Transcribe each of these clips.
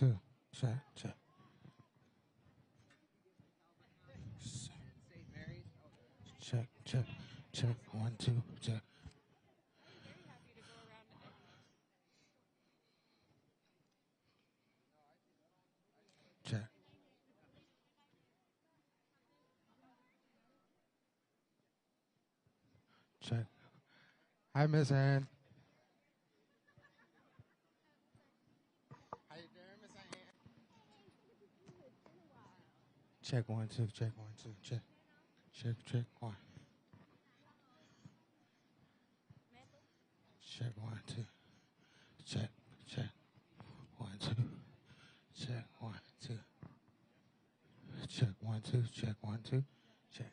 two. Check, check. Check, check, check. 1, 2, check. Check. Check. Hi, Miss Ann. How you doing, Miss Ann? Check 1, 2. Check 1, 2. Check. Check, check 1. Check 1, 2. Check, check. 1, 2. Check 1, 2. Check 1, 2. Check 1, 2. Check.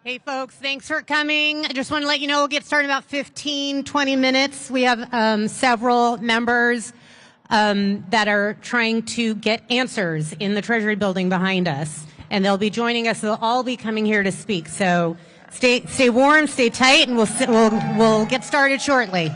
Hey, folks, thanks for coming. I just want to let you know we'll get started in about 15, 20 minutes. We have several members that are trying to get answers in the Treasury Building behind us, and they'll be joining us. They'll all be coming here to speak. So stay warm, stay tight, and we'll get started shortly.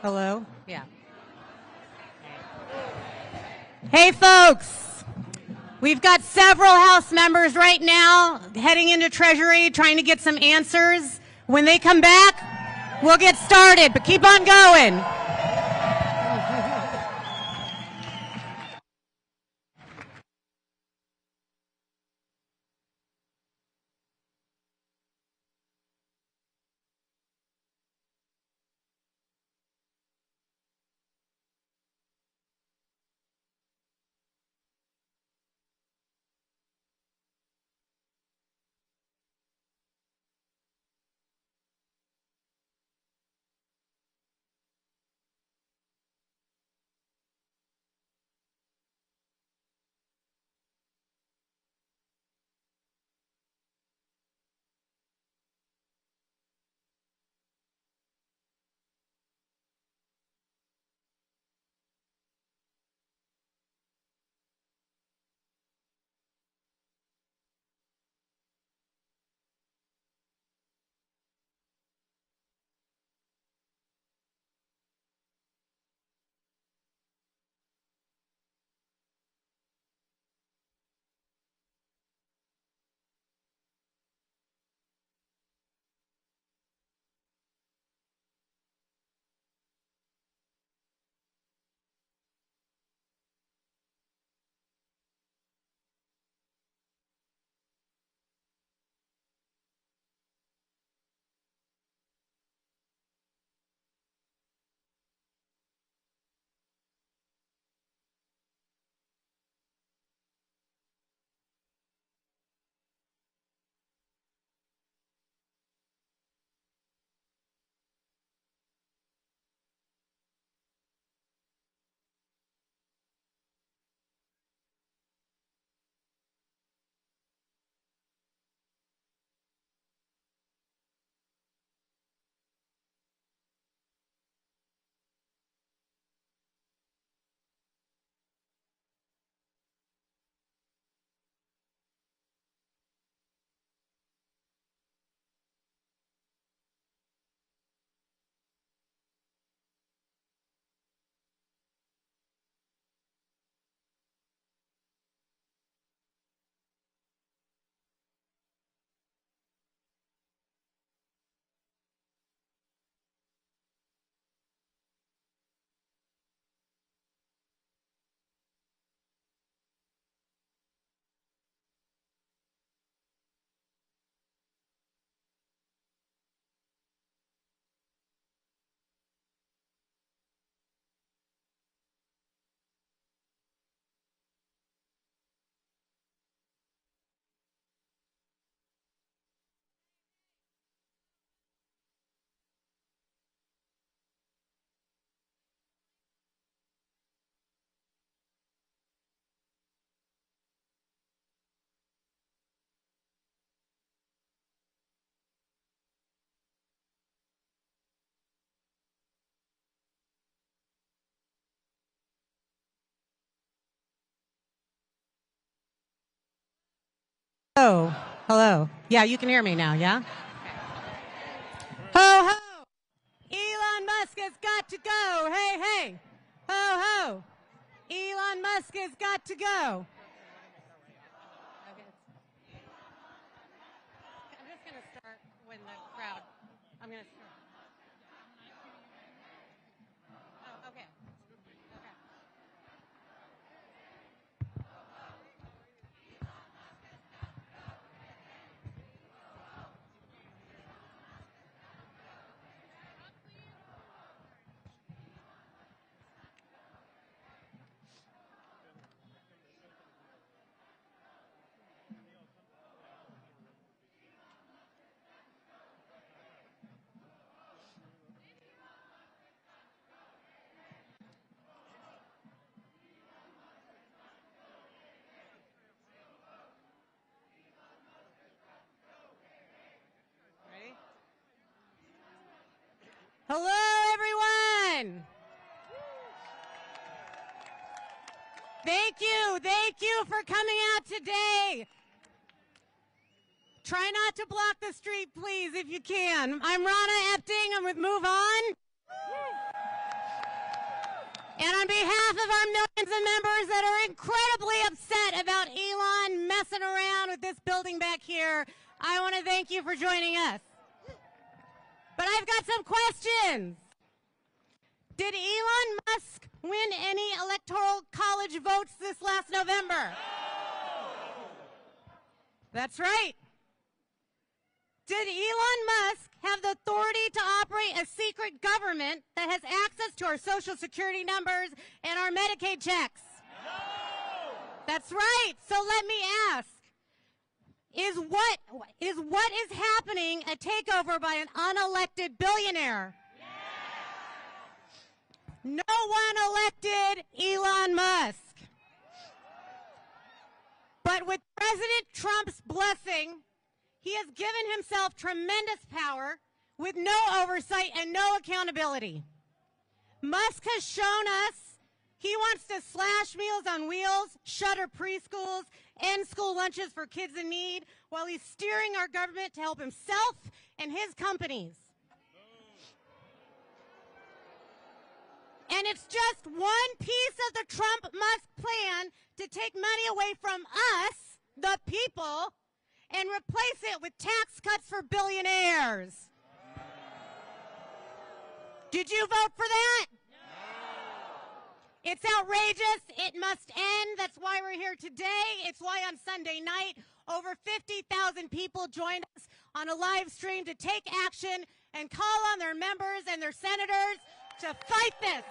Hello? Yeah. Hey, folks. We've got several House members right now heading into Treasury trying to get some answers. When they come back, we'll get started, but keep on going. Oh, hello. Yeah, you can hear me now, yeah? Ho, ho! Elon Musk has got to go! Hey, hey! Ho, ho! Elon Musk has got to go! I'm just going to start when the crowd... I'm going to start. Oh, okay. Okay. Ready? Hello, everyone! Thank you for coming out today. Try not to block the street, please, if you can. I'm Rana Epting. I'm with Move On. And on behalf of our millions of members that are incredibly upset about Elon messing around with this building back here, I want to thank you for joining us. But I've got some questions. Did Elon Musk win any electoral college votes this last November? No. That's right. Did Elon Musk have the authority to operate a secret government that has access to our Social Security numbers and our Medicaid checks? No. That's right. So let me ask, is what is happening a takeover by an unelected billionaire? No one elected Elon Musk. But with President Trump's blessing, he has given himself tremendous power with no oversight and no accountability. Musk has shown us he wants to slash Meals on Wheels, shutter preschools, end school lunches for kids in need, while he's steering our government to help himself and his companies. And it's just one piece of the Trump-Musk plan to take money away from us, the people, and replace it with tax cuts for billionaires. Did you vote for that? No. It's outrageous. It must end. That's why we're here today. It's why on Sunday night, over 50,000 people joined us on a live stream to take action and call on their members and their senators to fight this.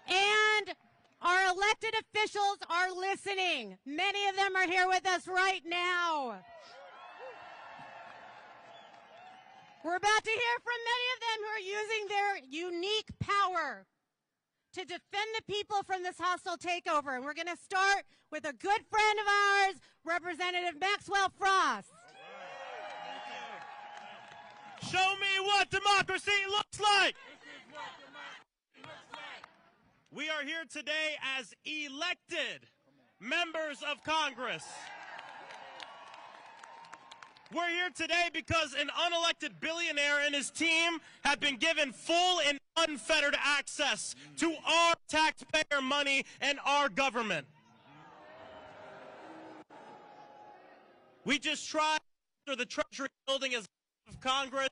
And our elected officials are listening. Many of them are here with us right now. We're about to hear from many of them who are using their unique power to defend the people from this hostile takeover. And we're going to start with a good friend of ours, Representative Maxwell Frost. Show me what democracy looks like. We are here today as elected members of Congress. We're here today because an unelected billionaire and his team have been given full and unfettered access to our taxpayer money and our government. We just tried to enter the Treasury Building as of Congress,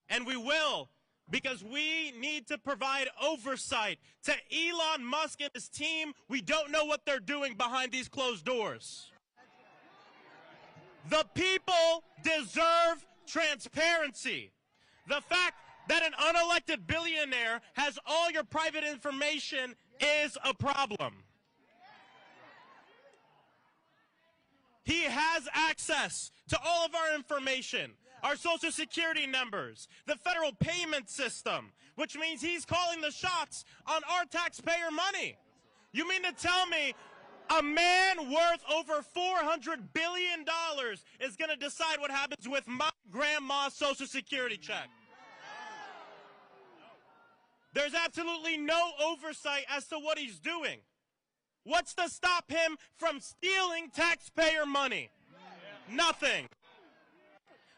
and we will, because we need to provide oversight to Elon Musk and his team. We don't know what they're doing behind these closed doors. The people deserve transparency. The fact that an unelected billionaire has all your private information is a problem. He has access to all of our information, our Social Security numbers, the federal payment system, which means he's calling the shots on our taxpayer money. You mean to tell me a man worth over $400 billion is going to decide what happens with my grandma's Social Security check? There's absolutely no oversight as to what he's doing. What's to stop him from stealing taxpayer money? Nothing.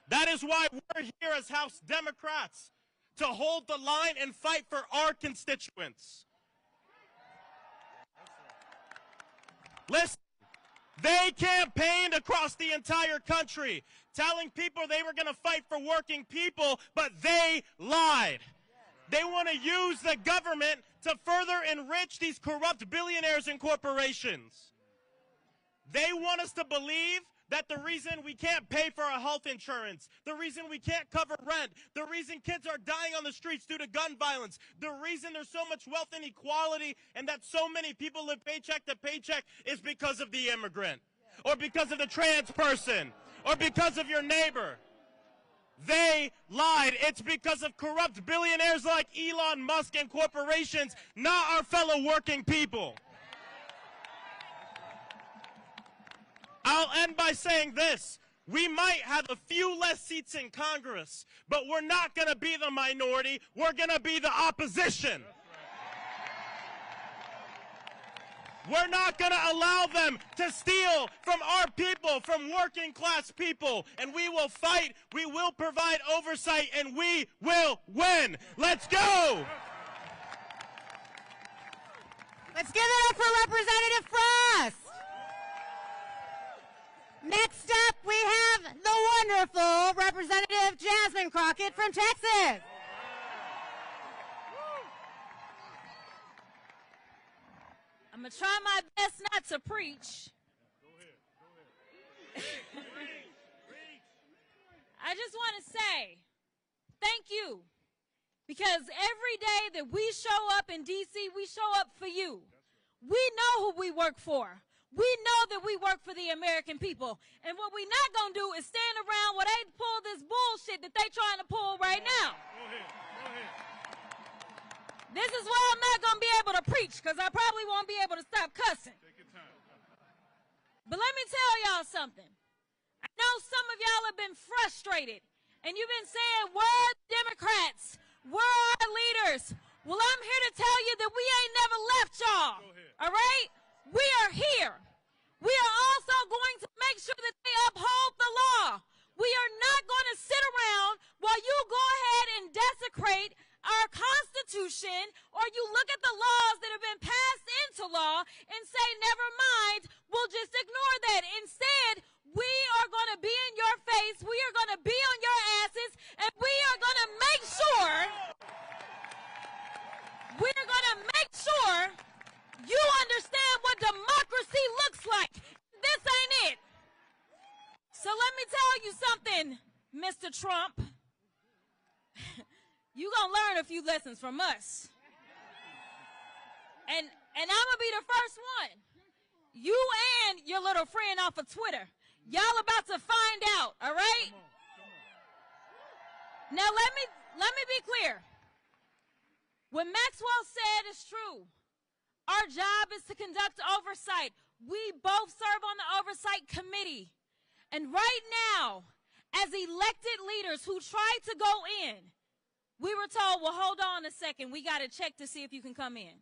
That is why we're here as House Democrats, to hold the line and fight for our constituents. Listen, they campaigned across the entire country telling people they were going to fight for working people, but they lied. They want to use the government to further enrich these corrupt billionaires and corporations. They want us to believe that the reason we can't pay for our health insurance, the reason we can't cover rent, the reason kids are dying on the streets due to gun violence, the reason there's so much wealth inequality and that so many people live paycheck to paycheck is because of the immigrant, or because of the trans person, or because of your neighbor. They lied. It's because of corrupt billionaires like Elon Musk and corporations, not our fellow working people. I'll end by saying this. We might have a few less seats in Congress, but we're not going to be the minority. We're going to be the opposition. We're not going to allow them to steal from our people, from working class people. And we will fight, we will provide oversight, and we will win. Let's go! Let's give it up for Representative Frost. Next up, we have the wonderful Representative Jasmine Crockett from Texas. I'm going to try my best not to preach. Go ahead. I just want to say thank you, because every day that we show up in D.C., we show up for you. We know who we work for. We know that we work for the American people. And what we're not going to do is stand around while they pull this bullshit that they're trying to pull right now. Go ahead. This is why I'm not going to be able to preach, because I probably won't be able to stop cussing. Take your time. But let me tell y'all something. I know some of y'all have been frustrated, and you've been saying, where are the Democrats? Where are our leaders? Well, I'm here to tell you that we ain't never left y'all. All right? We are here. We are also going to make sure that they uphold the law. We are not going to sit around while you go ahead and desecrate our Constitution, or you look at the laws that have been passed into law and say, never mind, we'll just ignore that. Instead, we are going to be in your face, we are going to be on your asses, and we are going to make sure, you understand what democracy looks like. This ain't it. So let me tell you something, Mr. Trump. You gonna learn a few lessons from us. And I'm gonna be the first one. You and your little friend off of Twitter. Y'all about to find out, all right? Now let me be clear. What Maxwell said is true. Our job is to conduct oversight. We both serve on the oversight committee. And right now, as elected leaders who tried to go in, we were told, well, hold on a second. We got to check to see if you can come in.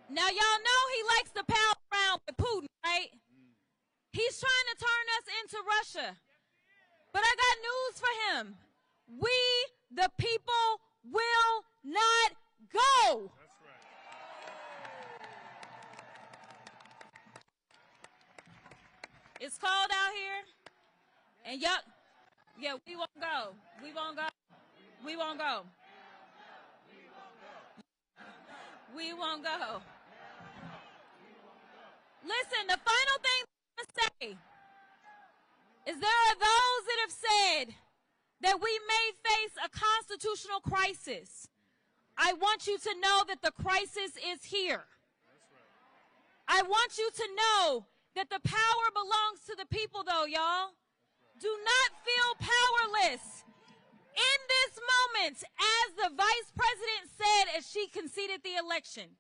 Now, y'all know he likes to pal around with Putin, right? He's trying to turn us into Russia. But I got news for him. We, the people, will not go. That's right. It's cold out here. And y'all, yeah, we won't go. We won't go. We won't go. We won't go. Listen, the final thing I'm going to say is there are those that have said that we may face a constitutional crisis. I want you to know that the crisis is here. I want you to know that the power belongs to the people, though, y'all. Do not feel powerless. In this moment, as the vice president said as she conceded the election,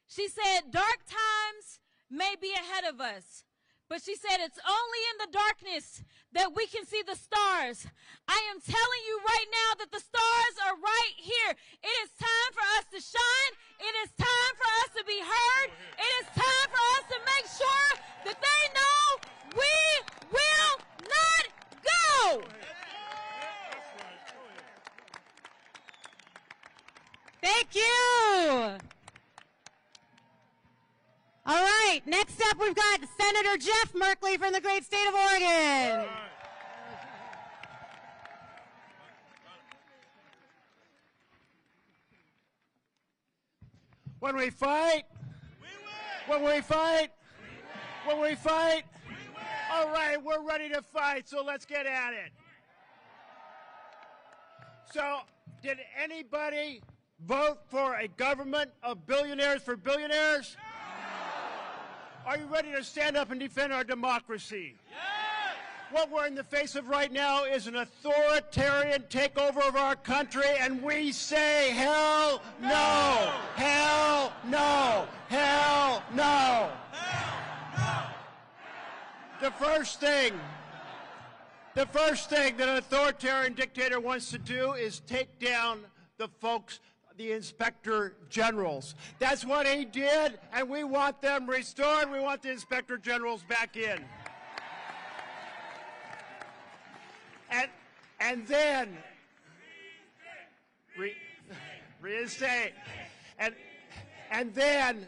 she said, dark times may be ahead of us. But she said, it's only in the darkness that we can see the stars. I am telling you right now that the stars are right here. It is time for us to shine. It is time for us to be heard. It is time for us to make sure that they know we will not go. Thank you. All right, next up we've got Senator Jeff Merkley from the great state of Oregon. When we fight, when we fight, when we fight, all right, we're ready to fight, so let's get at it. So, did anybody vote for a government of billionaires for billionaires? Are you ready to stand up and defend our democracy? Yes! What we're in the face of right now is an authoritarian takeover of our country, and we say, hell no! Hell no! Hell no! The first thing that an authoritarian dictator wants to do is take down the folks, the inspector generals. That's what he did, and we want them restored. We want the inspector generals back in. And then reinstate. And then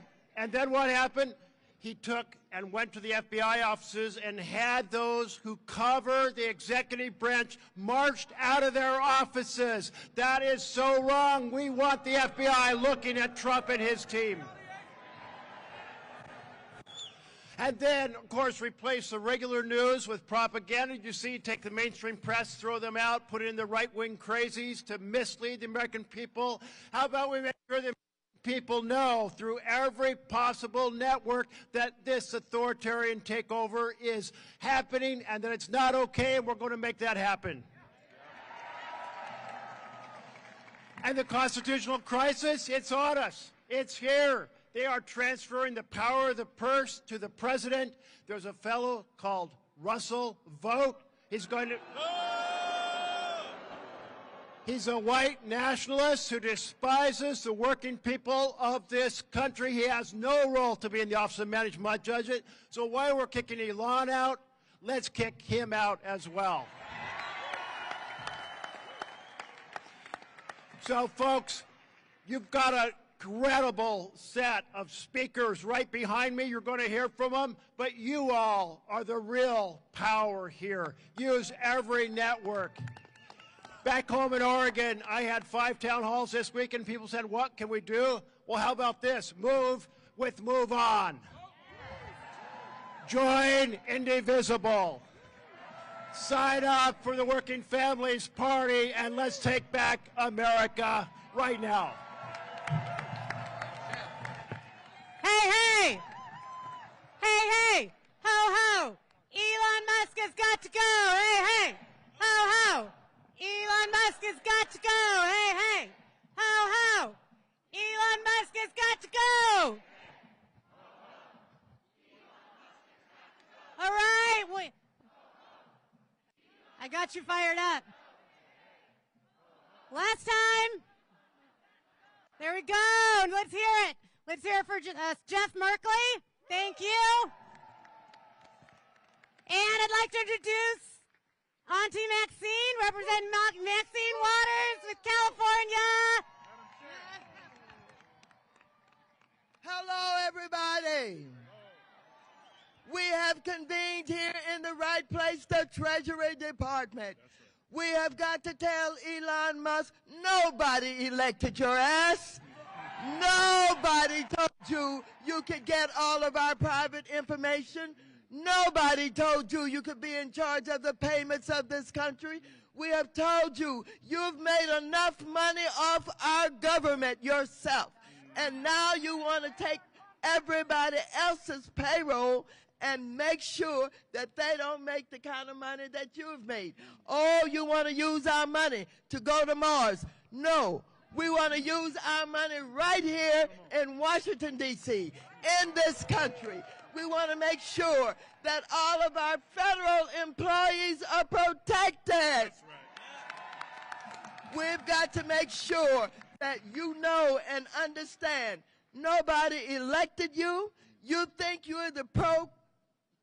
what happened? He took and went to the FBI offices and had those who cover the executive branch marched out of their offices. That is so wrong. We want the FBI looking at Trump and his team. And then, of course, replace the regular news with propaganda. You see, take the mainstream press, throw them out, put in the right-wing crazies to mislead the American people. How about we make sure the people know through every possible network that this authoritarian takeover is happening and that it's not okay, and we're going to make that happen. And the constitutional crisis, it's on us. It's here. They are transferring the power of the purse to the president. There's a fellow called Russell Vogt. He's going to... He's a white nationalist who despises the working people of this country. He has no role to be in the Office of Management Judge. So while we're kicking Elon out, let's kick him out as well. So, folks, you've got a credible set of speakers right behind me. You're going to hear from them, but you all are the real power here. Use every network. Back home in Oregon, I had 5 town halls this week, and people said, what can we do? Well, how about this? Move with Move On. Join Indivisible. Sign up for the Working Families Party, and let's take back America right now. Hey, hey! Hey, hey! Ho, ho! Elon Musk has got to go! Hey, hey! Ho, ho! Elon Musk has got to go! Hey, hey! Ho, ho! Elon Musk has got to go! All right! I got you fired up. Last time. There we go. Let's hear it. Let's hear it for Jeff Merkley. Thank you. And I'd like to introduce Auntie Maxine, representing Maxine Waters with California. Hello, everybody. We have convened here in the right place, the Treasury Department. We have got to tell Elon Musk, nobody elected your ass. Nobody told you you could get all of our private information. Nobody told you you could be in charge of the payments of this country. We have told you you've made enough money off our government yourself. And now you want to take everybody else's payroll and make sure that they don't make the kind of money that you've made. Oh, you want to use our money to go to Mars. No, we want to use our money right here in Washington, D.C., in this country. We want to make sure that all of our federal employees are protected. We've got to make sure that you know and understand nobody elected you. You think you're the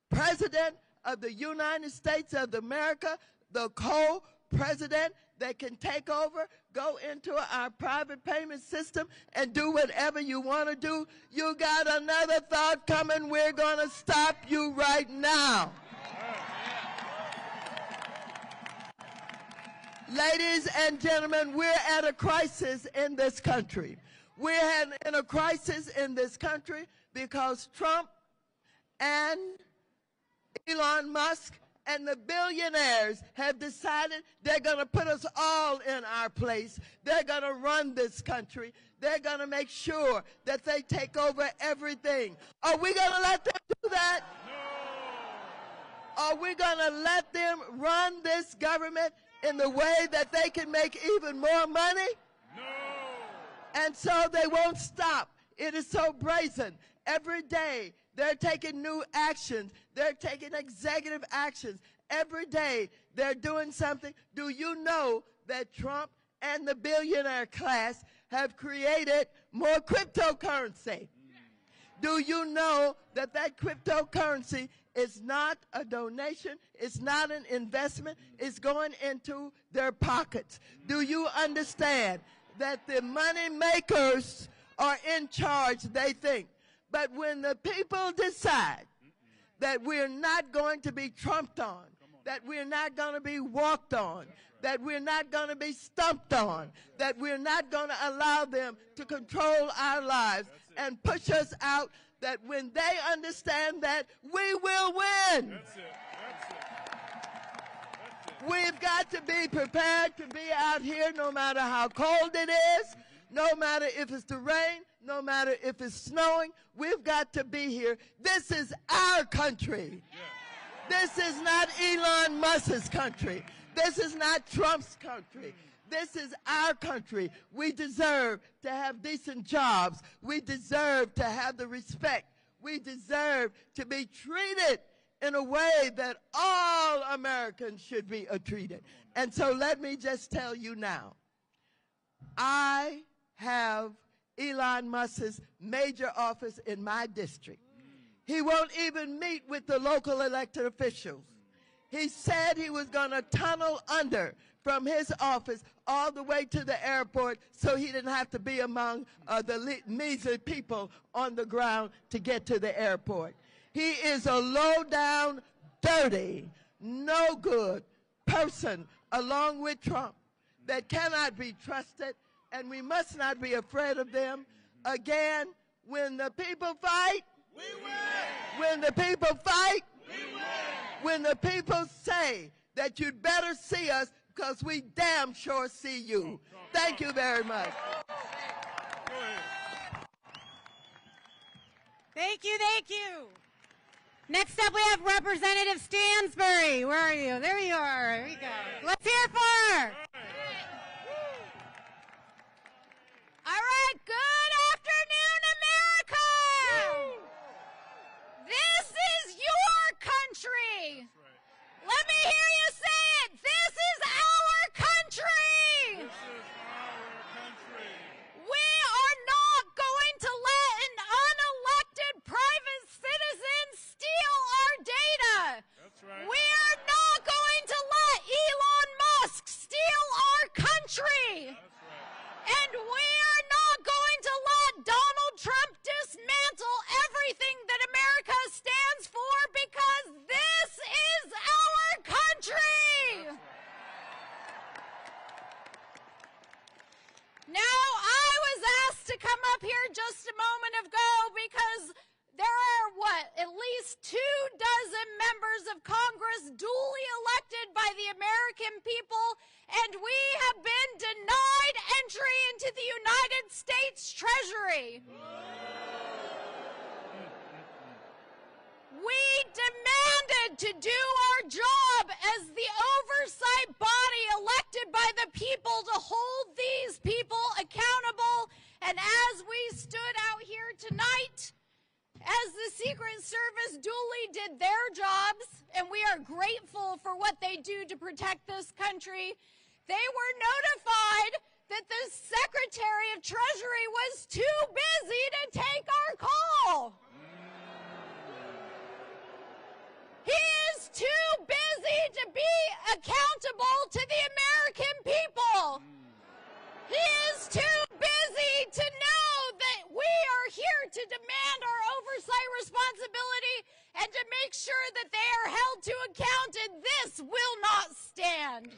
president of the United States of America, the co-president that can take over, go into our private payment system and do whatever you want to do. You got another thought coming. We're going to stop you right now. Ladies and gentlemen, we're at a crisis in this country. We're in a crisis in this country because Trump and Elon Musk and the billionaires have decided they're going to put us all in our place. They're going to run this country. They're going to make sure that they take over everything. Are we going to let them do that? No. Are we going to let them run this government in the way that they can make even more money? No. And so they won't stop. It is so brazen. Every day they're taking new actions. They're taking executive actions. Every day they're doing something. Do you know that Trump and the billionaire class have created more cryptocurrency. Do you know that that cryptocurrency is not a donation, it's not an investment, it's going into their pockets? Do you understand that the money makers are in charge, they think? But when the people decide that we're not going to be trumped on, that we're not going to be walked on, that we're not going to be stumped on, that we're not going to allow them to control our lives and push us out, that when they understand that, we will win. That's it. We've got to be prepared to be out here no matter how cold it is, no matter if it's the rain, no matter if it's snowing. We've got to be here. This is our country. This is not Elon Musk's country. This is not Trump's country. This is our country. We deserve to have decent jobs. We deserve to have the respect. We deserve to be treated in a way that all Americans should be treated. And so let me just tell you now, I have Elon Musk's major office in my district. He won't even meet with the local elected officials. He said he was going to tunnel under from his office all the way to the airport so he didn't have to be among the measly people on the ground to get to the airport. He is a low-down, dirty, no good person along with Trump that cannot be trusted, and we must not be afraid of them. Again, when the people fight, we win. When the people fight, we win. When the people say that you'd better see us because we damn sure see you. Thank you very much. Thank you, thank you. Next up, we have Representative Stansbury. Where are you? There you are. There you go. Let's hear it for her. All right, good afternoon, America. This is your country. Let me hear you say it. This is our country. This is our country. We are not going to let an unelected private citizen steal our data. That's right. We are not going to let Elon Musk steal our country. That's right. And we are not going to let Donald Trump dismantle everything that America stands for, because this is our country. Now, I was asked to come up here just a moment ago because there are, at least 24 members of Congress duly elected by the American people, and we have been denied entry into the United States Treasury. We demanded to do our job as the oversight body elected by the people to hold these people accountable, and as we stood out here tonight, as the Secret Service duly did their jobs, and we are grateful for what they do to protect this country, they were notified that the Secretary of Treasury was too busy to take our call. He is too busy to be accountable to the American people. He is too busy to know that we are here to demand our oversight responsibility and to make sure that they are held to account, and this will not stand.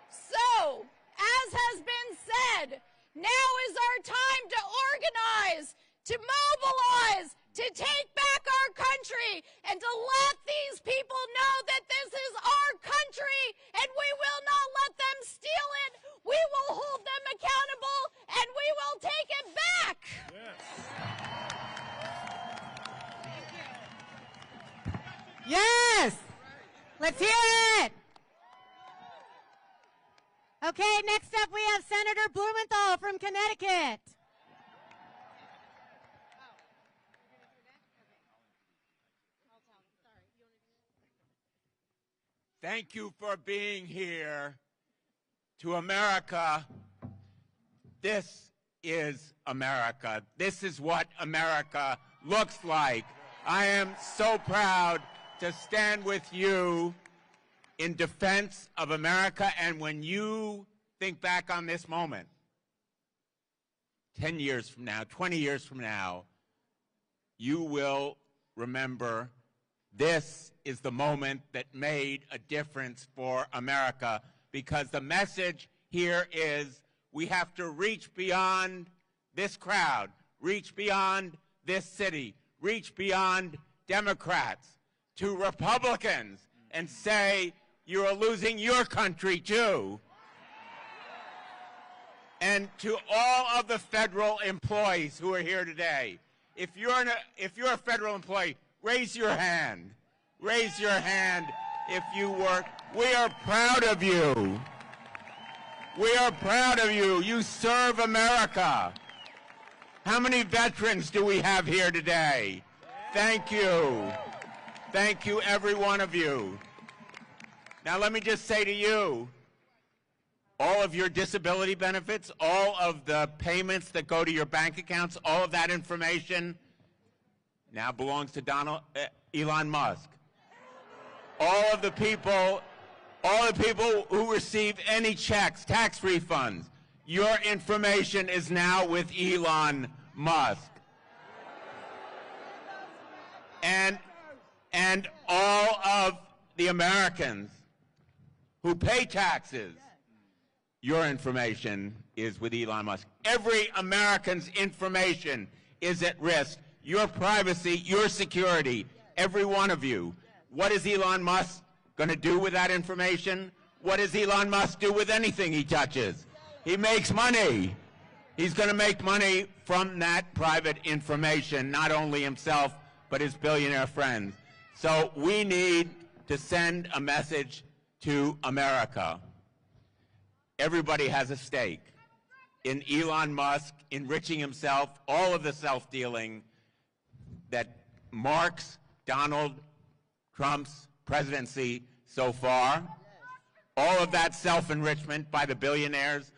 So, as has been said, now is our time to organize, to mobilize, to take back our country, and to let these people know that this is our country, and we will not let them steal it. We will hold them accountable, and we will take it back. Yes! Let's hear it! Okay, next up we have Senator Blumenthal from Connecticut. Thank you for being here. To America, This is America. This is what America looks like. I am so proud to stand with you in defense of America. And when you think back on this moment, 10 years from now, 20 years from now, you will remember this is the moment that made a difference for America, because the message here is we have to reach beyond this crowd, reach beyond this city, reach beyond Democrats to Republicans and say you are losing your country too. And to all of the federal employees who are here today, if you're a federal employee, raise your hand. Raise your hand if you work. We are proud of you. We are proud of you. You serve America. How many veterans do we have here today? Thank you. Thank you, every one of you. Now, let me just say to you, all of your disability benefits, all of the payments that go to your bank accounts, all of that information now belongs to Elon Musk. All of the people who receive any checks, tax refunds, your information is now with Elon Musk. And all of the Americans who pay taxes, your information is with Elon Musk. Every American's information is at risk. Your privacy, your security, every one of you. What is Elon Musk going to do with that information? What does Elon Musk do with anything he touches? He makes money. He's going to make money from that private information, not only himself, but his billionaire friends. So we need to send a message to America. Everybody has a stake in Elon Musk enriching himself, all of the self-dealing that marks Donald Trump's presidency so far, all of that self-enrichment by the billionaires,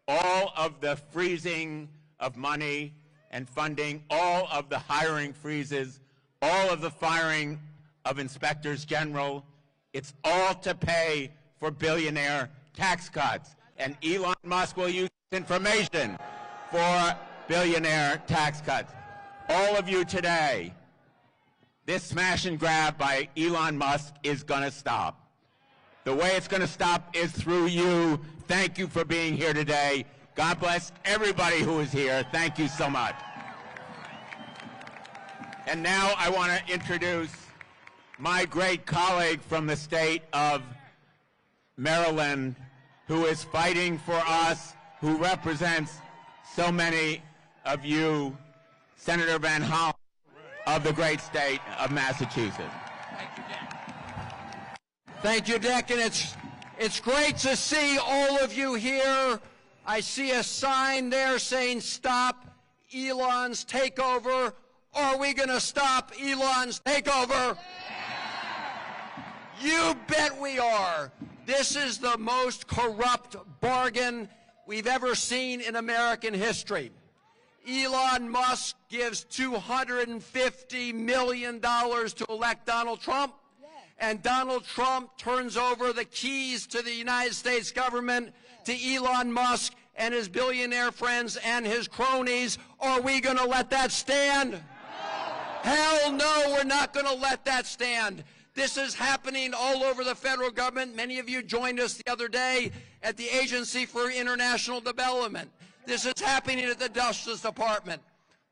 all of the freezing of money and funding, all of the hiring freezes, all of the firing of inspectors general, it's all to pay for billionaire tax cuts. And Elon Musk will use this information for billionaire tax cuts. All of you today, this smash and grab by Elon Musk is going to stop. The way it's going to stop is through you. Thank you for being here today. God bless everybody who is here. Thank you so much. And now I want to introduce my great colleague from the state of Maryland, who is fighting for us, who represents so many of you, Senator Van Hollen of the great state of Massachusetts. Thank you, Dick. Thank you, Dick, and it's great to see all of you here. I see a sign there saying, "Stop Elon's takeover." Are we going to stop Elon's takeover? You bet we are. This is the most corrupt bargain we've ever seen in American history. Elon Musk gives $250 million to elect Donald Trump, and Donald Trump turns over the keys to the United States government to Elon Musk and his billionaire friends and his cronies. Are we going to let that stand? Hell no, we're not going to let that stand. This is happening all over the federal government. Many of you joined us the other day at the Agency for International Development. This is happening at the Justice Department.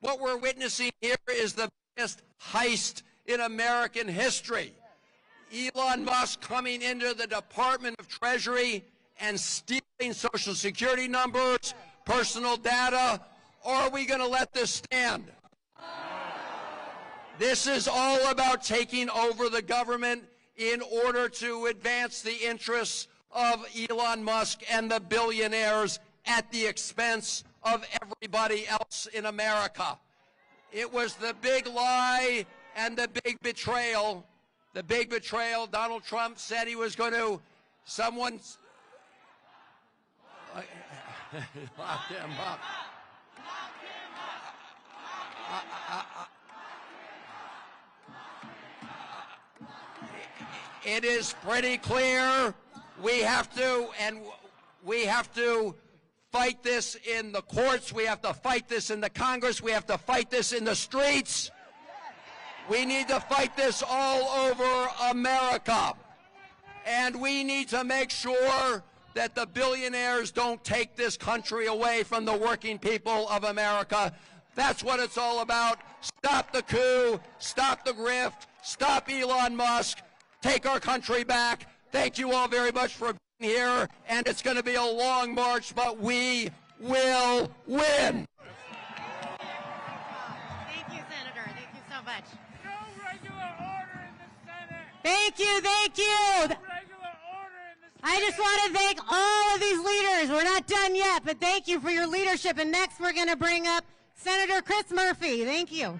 What we're witnessing here is the biggest heist in American history. Elon Musk coming into the Department of Treasury and stealing Social Security numbers, personal data. Are we going to let this stand? This is all about taking over the government in order to advance the interests of Elon Musk and the billionaires at the expense of everybody else in America. It was the big lie and the big betrayal. The big betrayal. Donald Trump said he was going to, Lock him up. It is pretty clear we have to fight this in the courts. We have to fight this in the Congress. We have to fight this in the streets. We need to fight this all over America. And we need to make sure that the billionaires don't take this country away from the working people of America. That's what it's all about. Stop the coup, stop the grift, stop Elon Musk, take our country back. Thank you all very much for being here, and it's going to be a long march, but we will win. Thank you, Senator. Thank you so much. No regular order in the Senate. Thank you, thank you. No regular order in the Senate. I just want to thank all of these leaders. We're not done yet, but thank you for your leadership. And next we're going to bring up Senator Chris Murphy. Thank you.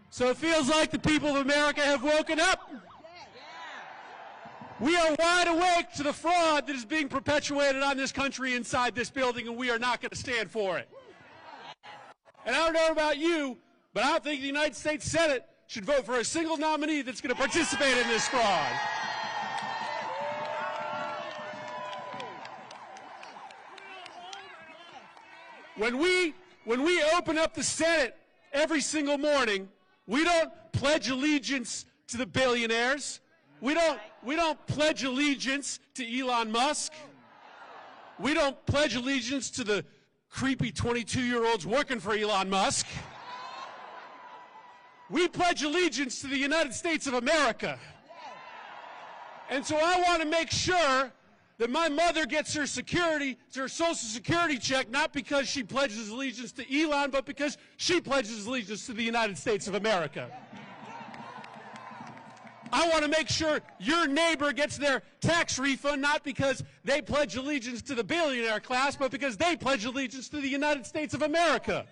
So it feels like the people of America have woken up. We are wide awake to the fraud that is being perpetuated on this country inside this building, and we are not going to stand for it. And I don't know about you, but I don't think the United States Senate should vote for a single nominee that's going to participate in this fraud. When we open up the Senate every single morning, we don't pledge allegiance to the billionaires. We don't pledge allegiance to Elon Musk. We don't pledge allegiance to the creepy 22-year-olds working for Elon Musk. We pledge allegiance to the United States of America. And so I want to make sure that my mother gets her Social Security check, not because she pledges allegiance to Elon, but because she pledges allegiance to the United States of America. I want to make sure your neighbor gets their tax refund, not because they pledge allegiance to the billionaire class, but because they pledge allegiance to the United States of America.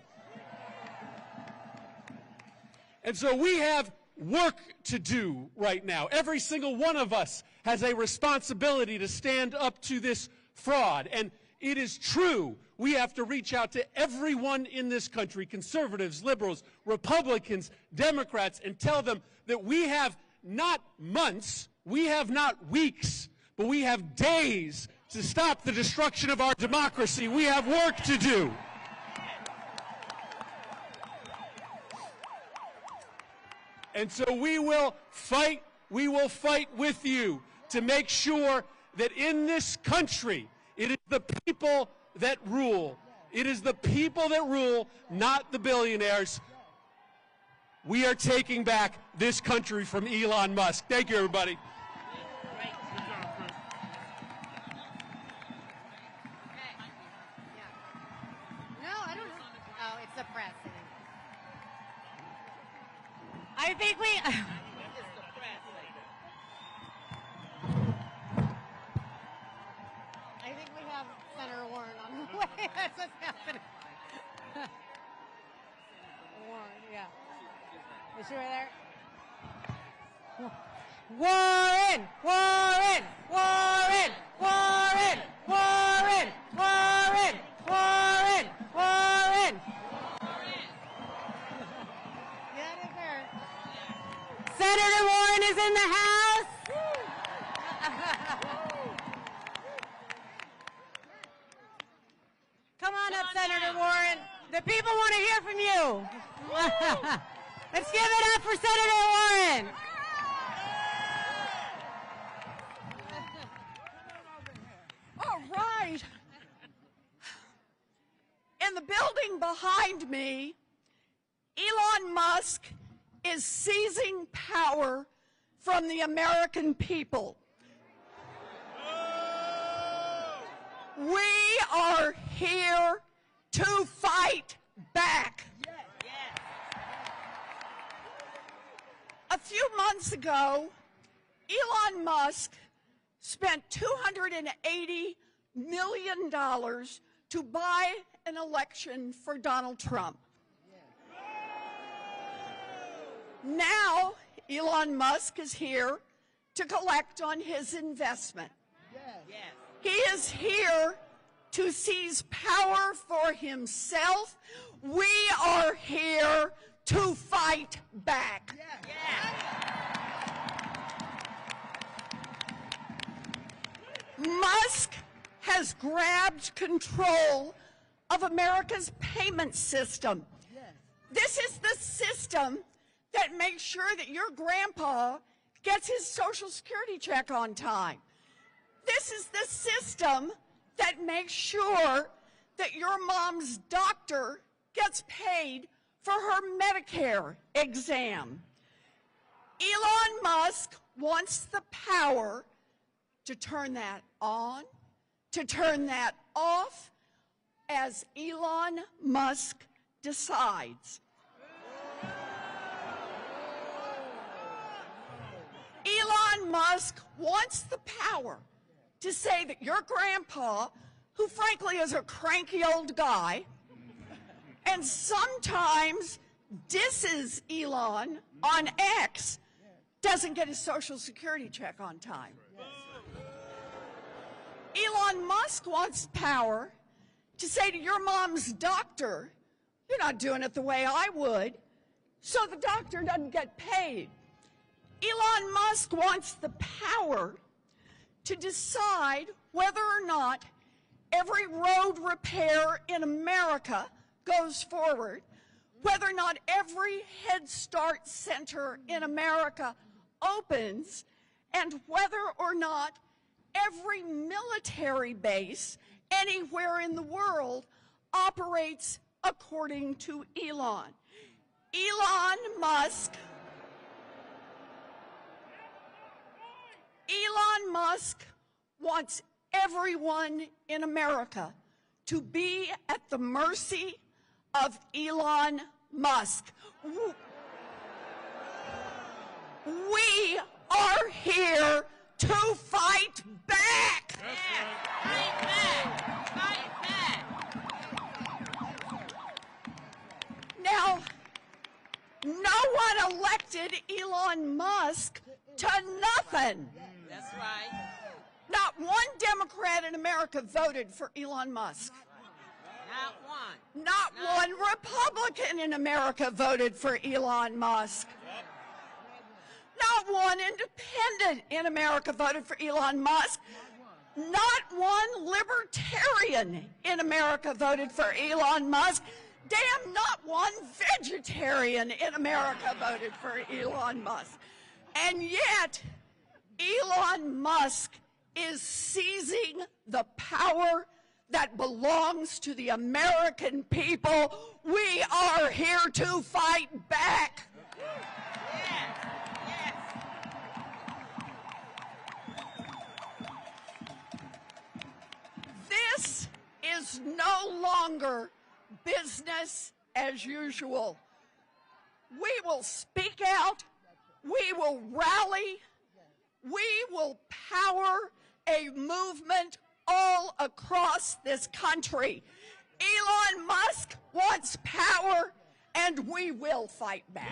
And so we have work to do right now. Every single one of us has a responsibility to stand up to this fraud. And it is true, we have to reach out to everyone in this country, conservatives, liberals, Republicans, Democrats, and tell them that we have not months, we have not weeks, but we have days to stop the destruction of our democracy. We have work to do. And so we will fight with you to make sure that in this country, it is the people that rule. It is the people that rule, not the billionaires. We are taking back this country from Elon Musk. Thank you, everybody. No, I don't know. Oh, it's the press. I think we... I think we have Senator Warren on the way. That's what's happening. Warren, yeah. Is she right there? Warren! Warren! Warren! Warren! Warren! Warren! Warren! Warren! Get it there. Senator Warren is in the house. Come on up, Senator Warren. The people want to hear from you. Let's give it up for Senator Warren. All right. In the building behind me, Elon Musk is seizing power from the American people. We are here to fight back. A few months ago, Elon Musk spent $280 million to buy an election for Donald Trump. Now, Elon Musk is here to collect on his investment. He is here to seize power for himself. We are here to fight back. Musk has grabbed control of America's payment system. This is the system that makes sure that your grandpa gets his Social Security check on time. This is the system that makes sure that your mom's doctor gets paid for her Medicare exam. Elon Musk wants the power to turn that on, to turn that off, as Elon Musk decides. Elon Musk wants the power to say that your grandpa, who frankly is a cranky old guy, and sometimes disses Elon on X, doesn't get his Social Security check on time. Elon Musk wants power to say to your mom's doctor, you're not doing it the way I would, so the doctor doesn't get paid. Elon Musk wants the power to decide whether or not every road repair in America goes forward, whether or not every Head Start center in America opens, and whether or not every military base anywhere in the world operates according to Elon. Elon Musk wants everyone in America to be at the mercy of Elon Musk. We are here to fight back. Fight back! Fight back! Now, no one elected Elon Musk to nothing. That's right. Not one Democrat in America voted for Elon Musk. Not one. Not one Republican in America voted for Elon Musk. Not one independent in America voted for Elon Musk. Not one libertarian in America voted for Elon Musk. Damn, not one vegetarian in America voted for Elon Musk. And yet, Elon Musk is seizing the power that belongs to the American people. We are here to fight back. This is no longer business as usual. We will speak out. We will rally. We will power a movement all across this country. Elon Musk wants power, and we will fight back.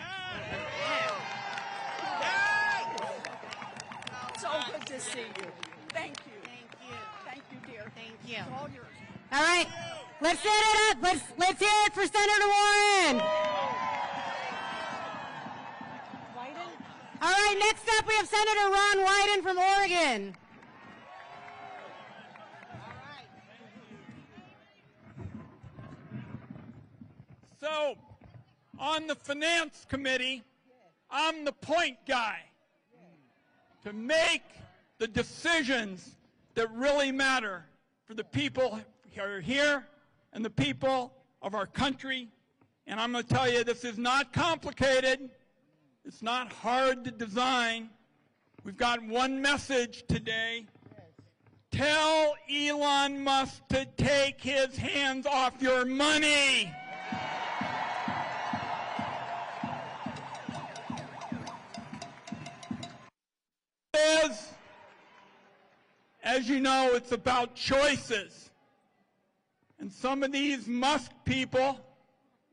So good to see you. Thank you. Thank you. Thank you, dear. Thank you. It's all yours. All right, let's set it up. Let's hear it for Senator Warren. All right, next up we have Senator Ron Wyden from Oregon. So, on the Finance Committee, I'm the point guy to make the decisions that really matter for the people who are here and the people of our country. And I'm going to tell you, this is not complicated. It's not hard to design. We've got one message today. Tell Elon Musk to take his hands off your money. As you know, it's about choices. And some of these Musk people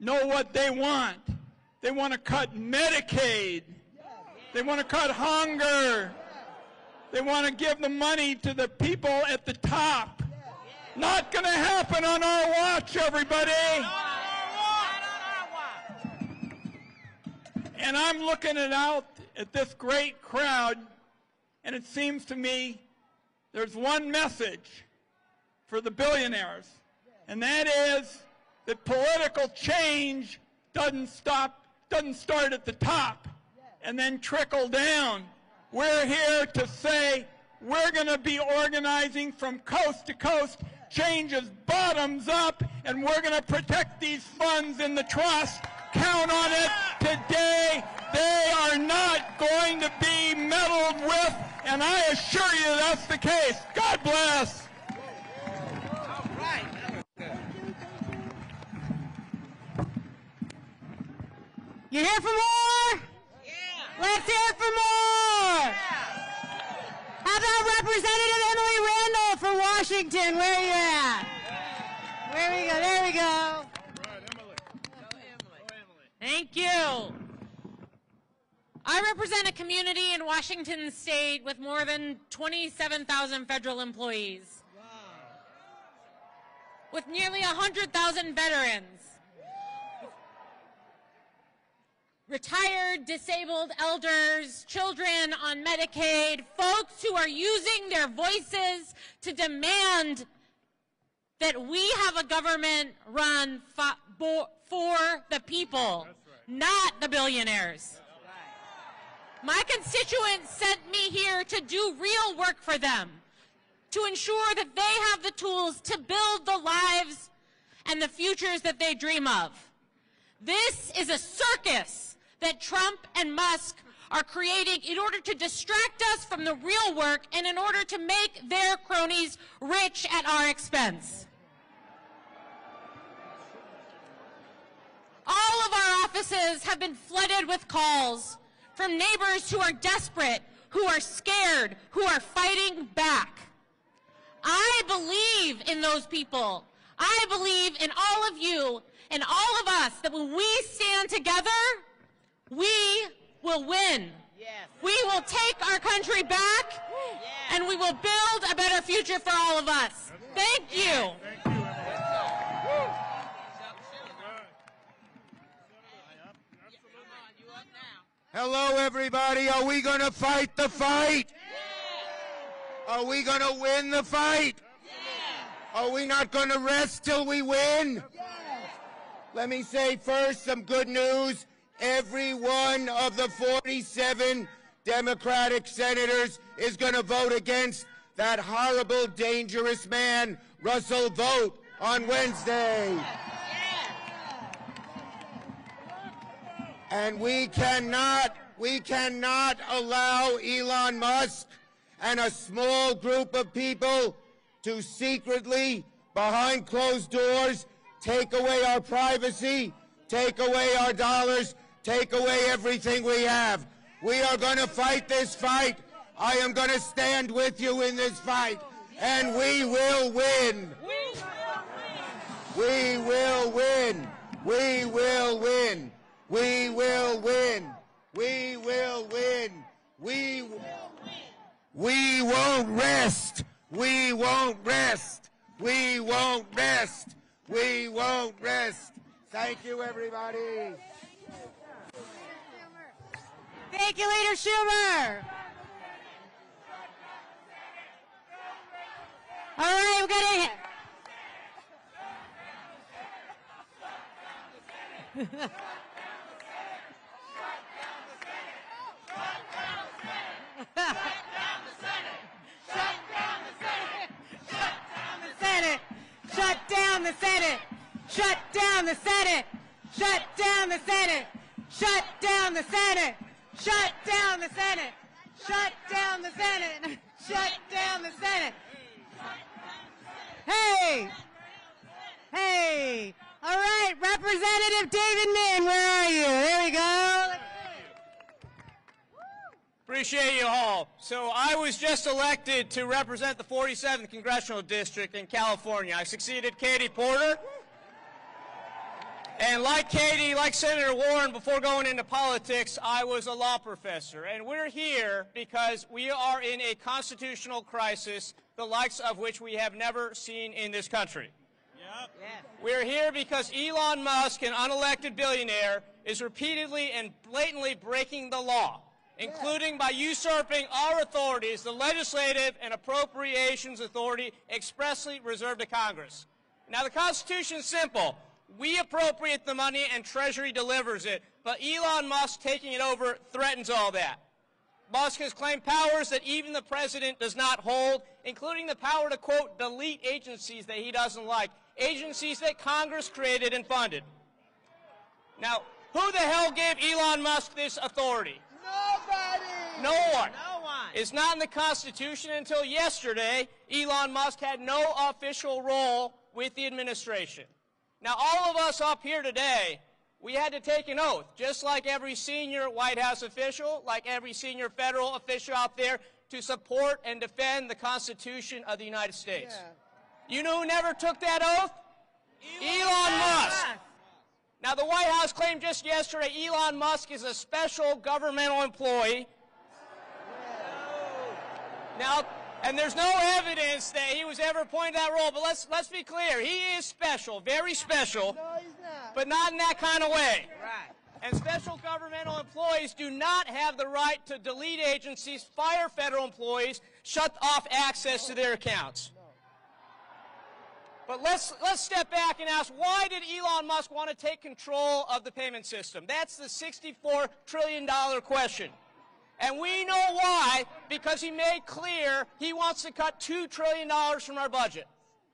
know what they want. They want to cut Medicaid. They want to cut hunger. They want to give the money to the people at the top. Not going to happen on our watch, everybody. And I'm looking out at this great crowd, and it seems to me there's one message for the billionaires, and that is that political change doesn't start at the top and then trickle down. We're here to say we're going to be organizing from coast to coast. Change is bottoms up, and we're going to protect these funds in the trust. Count on it today. They are not going to be meddled with, and I assure you that's the case. God bless. You here for more? Yeah. Let's hear for more. How about Representative Emily Randall for Washington? Where are you at? Where we go? There we go. Thank you. I represent a community in Washington State with more than 27,000 federal employees. Wow. With nearly 100,000 veterans. Retired, disabled elders, children on Medicaid, folks who are using their voices to demand that we have a government run for the people, not the billionaires. My constituents sent me here to do real work for them, to ensure that they have the tools to build the lives and the futures that they dream of. This is a circus that Trump and Musk are creating in order to distract us from the real work and in order to make their cronies rich at our expense. All of our offices have been flooded with calls from neighbors who are desperate, who are scared, who are fighting back. I believe in those people. I believe in all of you and all of us that when we stand together, we will win. Yes. We will take our country back, yes, and we will build a better future for all of us. Thank you. Hello, everybody. Are we going to fight the fight? Are we going to win the fight? Are we not going to rest till we win? Let me say first some good news. Every one of the 47 Democratic senators is going to vote against that horrible, dangerous man, Russell Vogt, on Wednesday. And we cannot allow Elon Musk and a small group of people to secretly, behind closed doors, take away our privacy, take away our dollars, take away everything we have. We are going to fight this fight. I am going to stand with you in this fight, and we will win. We will win. We will win. We will win. We will win. We won't rest. We won't rest. We won't rest. We won't rest. Thank you, everybody. Thank you, Leader Schumer. All right, we're going to... Shut down the Senate! Shut down the Senate! Shut down the Senate! Shut down the Senate! Shut down the Senate! Shut down the Senate! Shut down the Senate! Hey! Hey! All right, Representative David Min, where are you? There we go. Appreciate you all. So I was just elected to represent the 47th Congressional District in California. I succeeded Katie Porter. And like Katie, like Senator Warren, before going into politics, I was a law professor. And we're here because we are in a constitutional crisis, the likes of which we have never seen in this country. Yep. Yes. We're here because Elon Musk, an unelected billionaire, is repeatedly and blatantly breaking the law, including by usurping our authorities, the legislative and appropriations authority expressly reserved to Congress. Now, the Constitution is simple. We appropriate the money and Treasury delivers it, but Elon Musk taking it over threatens all that. Musk has claimed powers that even the president does not hold, including the power to, quote, delete agencies that he doesn't like, agencies that Congress created and funded. Now, who the hell gave Elon Musk this authority? Nobody! No one. No one. It's not in the Constitution. Until yesterday, Elon Musk had no official role with the administration. Now, all of us up here today, we had to take an oath, just like every senior White House official, like every senior federal official out there, to support and defend the Constitution of the United States. Yeah. You know who never took that oath? Elon Musk. Now, the White House claimed just yesterday Elon Musk is a special governmental employee. Now, and there's no evidence that he was ever appointed to that role, but let's be clear. He is special, very special, No, he's not. but not in that kind of way. Right. And special governmental employees do not have the right to delete agencies, fire federal employees, shut off access to their accounts. But let's step back and ask, why did Elon Musk want to take control of the payment system? That's the $64 trillion question. And we know why, because he made clear he wants to cut $2 trillion from our budget.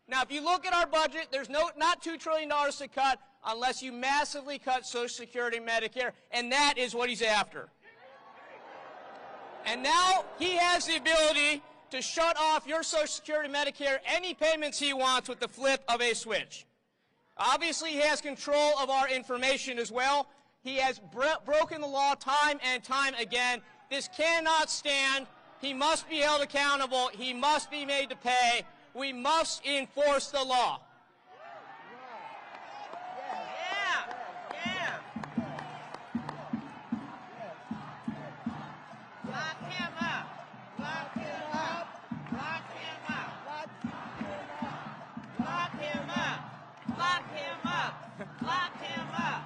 Now, if you look at our budget, there's not $2 trillion to cut unless you massively cut Social Security and Medicare, and that is what he's after. And now he has the ability to shut off your Social Security, Medicare, any payments he wants with the flip of a switch. Obviously, he has control of our information as well. He has broken the law time and time again. This cannot stand. He must be held accountable. He must be made to pay. We must enforce the law. Lock him up. Lock him up. Lock him up. Lock him up. Lock him up. Lock him up.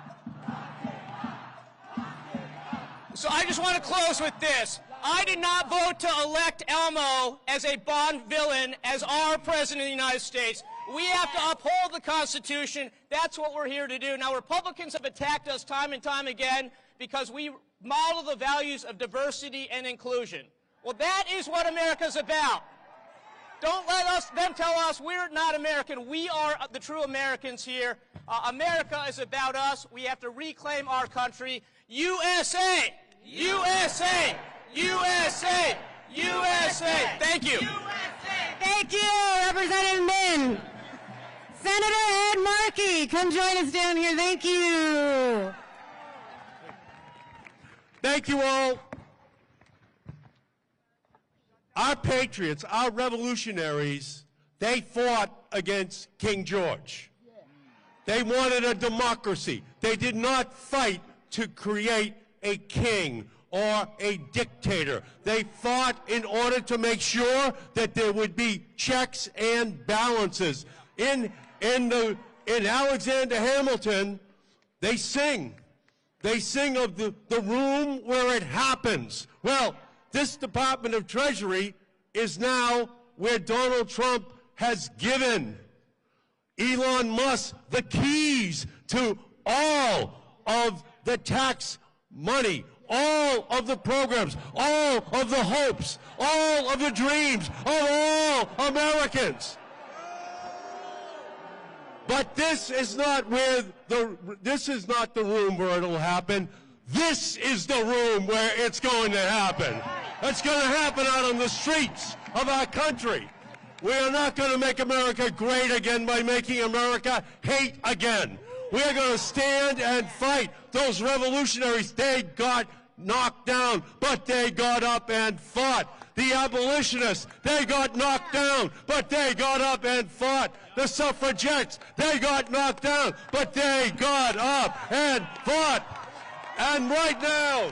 So I just want to close with this. I did not vote to elect Elmo as a Bond villain as our President of the United States. We have to uphold the Constitution. That's what we're here to do. Now, Republicans have attacked us time and time again because we model the values of diversity and inclusion. Well, that is what America's about. Don't let them tell us we're not American. We are the true Americans here. America is about us. We have to reclaim our country. USA! USA! USA! USA! Thank you. Thank you, Representative Min. Senator Ed Markey, come join us down here. Thank you. Thank you all. Our patriots, our revolutionaries, they fought against King George. They wanted a democracy. They did not fight to create a king or a dictator. They fought in order to make sure that there would be checks and balances. In Alexander Hamilton, they sing. They sing of the room where it happens. Well, this Department of Treasury is now where Donald Trump has given Elon Musk the keys to all of the tax money, all of the programs, all of the hopes, all of the dreams of all Americans. But this is not the room where it'll happen. This is the room where it's going to happen. It's going to happen out on the streets of our country. We are not going to make America great again by making America hate again. We are going to stand and fight. Those revolutionaries, they got knocked down, but they got up and fought. The abolitionists, they got knocked down, but they got up and fought. The suffragettes, they got knocked down, but they got up and fought. And right now,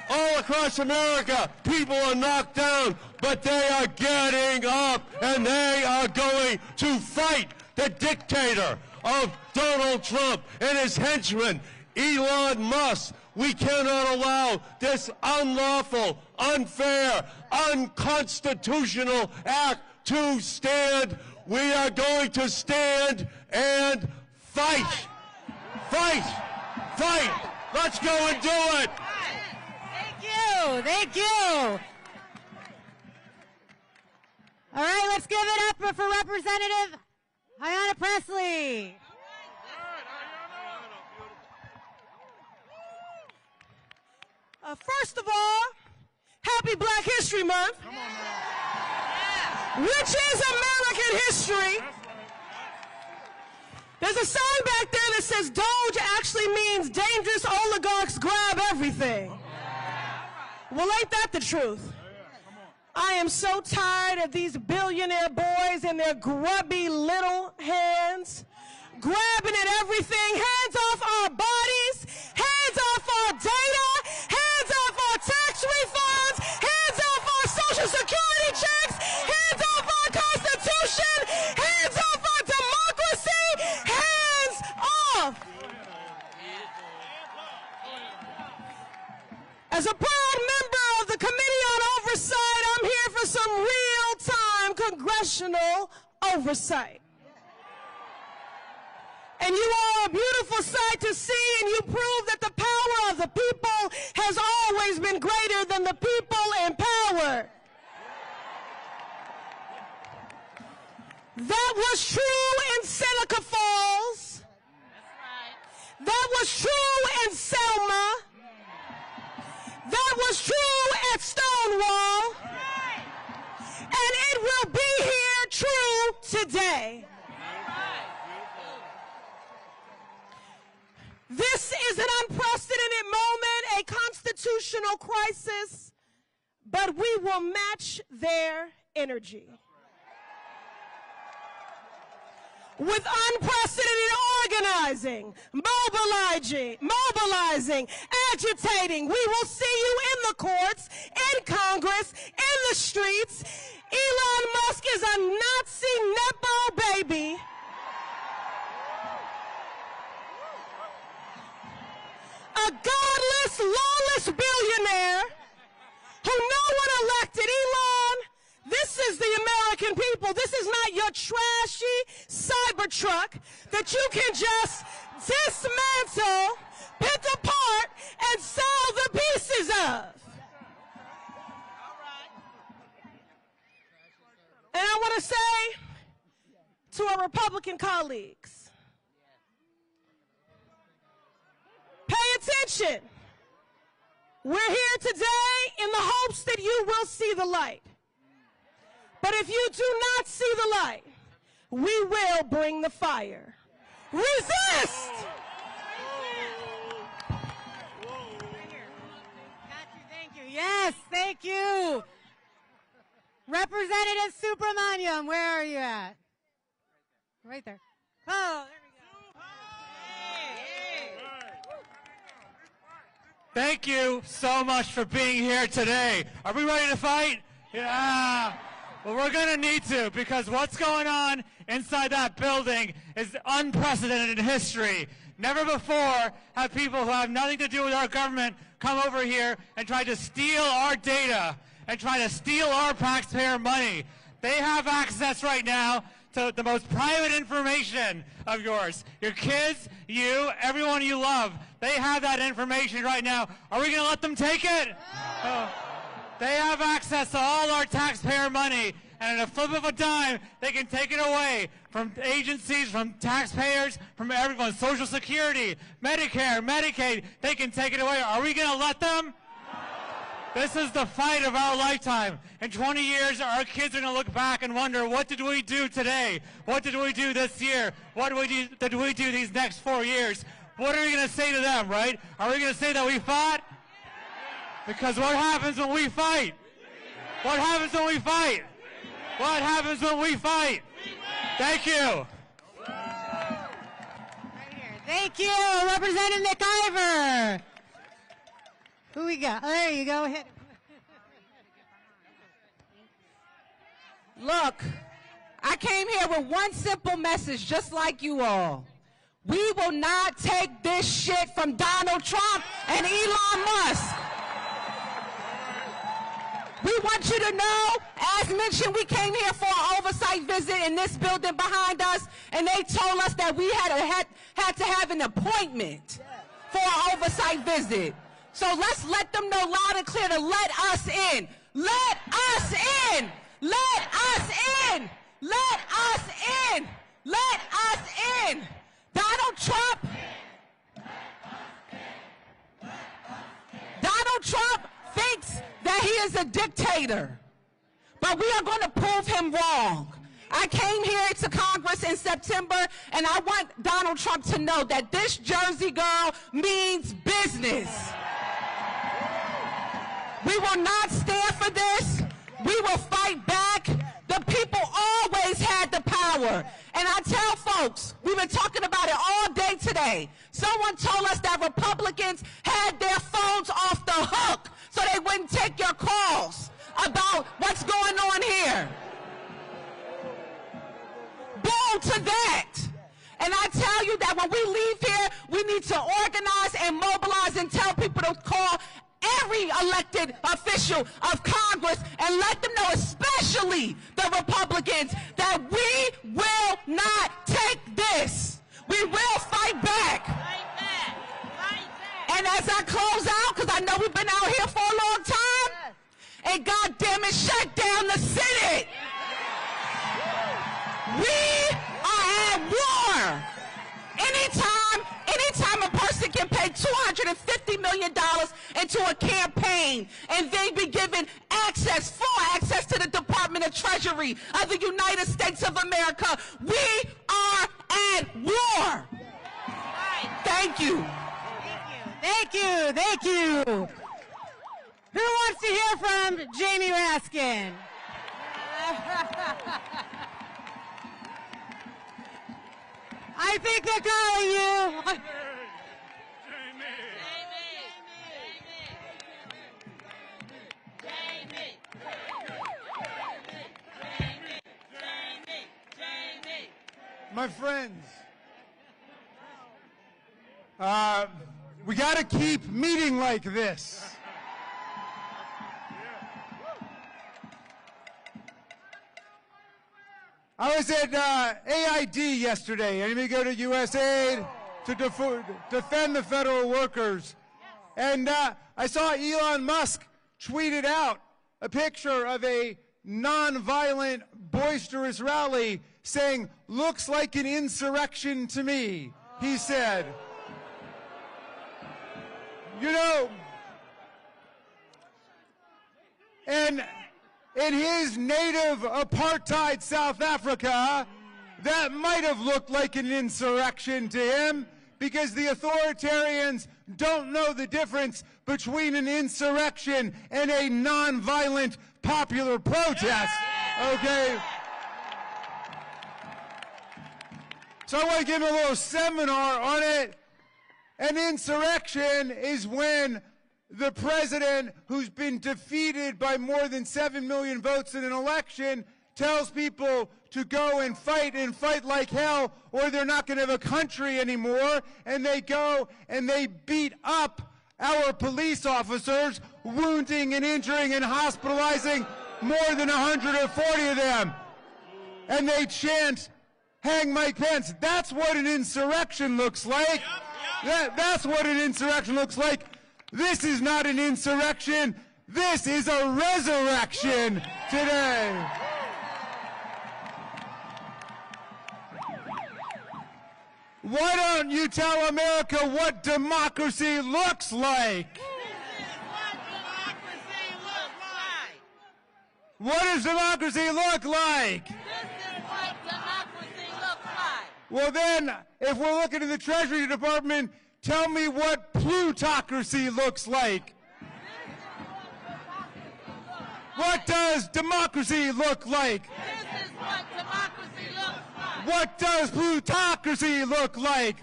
all across America, people are knocked down, but they are getting up and they are going to fight the dictator of Donald Trump and his henchman, Elon Musk. We cannot allow this unlawful, unfair, unconstitutional act to stand. We are going to stand and fight. Fight. Fight. Let's go and do it. Thank you. Thank you. All right, let's give it up for Representative Ayanna Pressley. First of all, happy Black History Month, which is American history. There's a sign back there that says DOGE actually means dangerous oligarchs grab everything. Well, ain't that the truth? I am so tired of these billionaire boys and their grubby little hands grabbing at everything. Hands off our bodies, hands off our data, hands off our tax refunds, hands off our Social Security checks, hands off our Constitution, hands off our democracy, hands off. As a proud member of the Committee on Oversight, I'm here for some real-time congressional oversight. And you are a beautiful sight to see, and you prove that the power of the people has always been greater than the people in power. That was true in Seneca Falls. That was true in Selma. That was true at Stonewall. And it will be here true today. This is an unprecedented moment, a constitutional crisis, but we will match their energy. With unprecedented organizing, mobilizing, agitating, we will see you in the courts, in Congress, in the streets. Elon Musk is a Nazi Nepo baby. A godless, lawless billionaire who no one elected. Elon, this is the American people. This is not your trashy Cybertruck that you can just dismantle, pick apart, and sell the pieces of. And I want to say to our Republican colleagues, pay attention. We're here today in the hopes that you will see the light. But if you do not see the light, we will bring the fire. Resist! Thank you. Yes, thank you. Representative Subramaniam, where are you at? Right there. Oh, there we go. Thank you so much for being here today. Are we ready to fight? Yeah. Well, we're going to need to, because what's going on inside that building is unprecedented in history. Never before have people who have nothing to do with our government come over here and try to steal our data and try to steal our taxpayer money. They have access right now to the most private information of yours. Your kids, you, everyone you love, they have that information right now. Are we going to let them take it? They have access to all our taxpayer money, and at a flip of a dime, they can take it away from agencies, from taxpayers, from everyone. Social Security, Medicare, Medicaid, they can take it away. Are we going to let them? This is the fight of our lifetime. In 20 years, our kids are going to look back and wonder, what did we do today? What did we do this year? What did we do these next 4 years? What are we going to say to them, right? Are we going to say that we fought? Because what happens when we fight? What happens when we fight? What happens when we fight? Thank you. Thank you, Representative McIver. Who we got? Oh, there you go. Ahead. Look, I came here with one simple message, just like you all. We will not take this shit from Donald Trump and Elon Musk. We want you to know, as mentioned, we came here for an oversight visit in this building behind us, and they told us that we had to have an appointment for an oversight visit. So let's let them know loud and clear to let us in. Let us in! Let us in! Let us in! Let us in! Donald Trump thinks that he is a dictator, but we are going to prove him wrong. I came here to Congress in September, and I want Donald Trump to know that this Jersey girl means business. We will not stand for this. We will fight back. The people always had the power. And I tell folks, we've been talking about it all day today. Someone told us that Republicans had their phones off the hook so they wouldn't take your calls about what's going on here. Boom to that. And I tell you that when we leave here, we need to organize and mobilize and tell people to call every elected official of Congress and let them know, especially the Republicans, that we will not take this. We will fight back. And as I close out, because I know we've been out here for a long time, and goddamn it, shut down the Senate. We are at war. Anytime a person can pay $250 million into a campaign and they be given full access to the Department of Treasury of the United States of America, we are at war. Thank you. Thank you. Thank you. Who wants to hear from Jamie Raskin? I think they're calling you. My friends, we got to keep meeting like this. I was at AID yesterday. Anybody go to USAID to defend the federal workers? And I saw Elon Musk tweeted out a picture of a nonviolent, boisterous rally saying, "Looks like an insurrection to me," he said. You know, and in his native apartheid South Africa, that might have looked like an insurrection to him, because the authoritarians don't know the difference between an insurrection and a nonviolent popular protest, okay? So I want to give him a little seminar on it. An insurrection is when the president, who's been defeated by more than 7 million votes in an election, tells people to go and fight like hell, or they're not going to have a country anymore, and they go and they beat up our police officers, wounding and injuring and hospitalizing more than 140 of them. And they chant, "Hang Mike Pence." That's what an insurrection looks like. That's what an insurrection looks like. This is not an insurrection. This is a resurrection today. Why don't you tell America what democracy looks like? What does democracy look like? Well then, if we're looking at the Treasury Department, tell me what plutocracy looks like. What does democracy look like? This is what democracy looks like. What does plutocracy look like?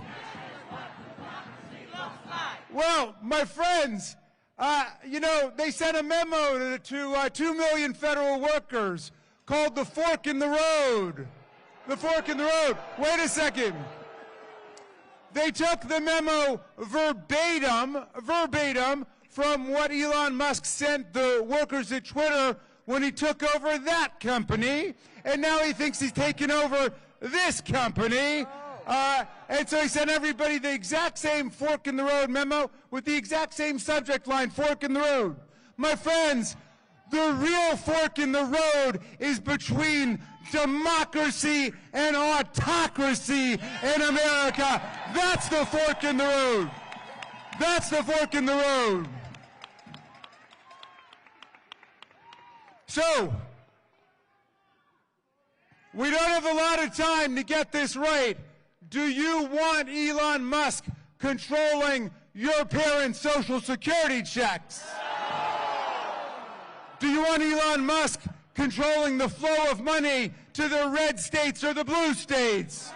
Well, my friends, they sent a memo to 2 million federal workers called the fork in the road. The fork in the road. Wait a second. They took the memo verbatim from what Elon Musk sent the workers at Twitter when he took over that company, and now he thinks he's taken over this company. And so he sent everybody the exact same fork in the road memo with the exact same subject line, fork in the road. My friends, the real fork in the road is between democracy and autocracy in America. That's the fork in the road. That's the fork in the road. So, we don't have a lot of time to get this right. Do you want Elon Musk controlling your parents' Social Security checks? Do you want Elon Musk controlling the flow of money to the red states or the blue states?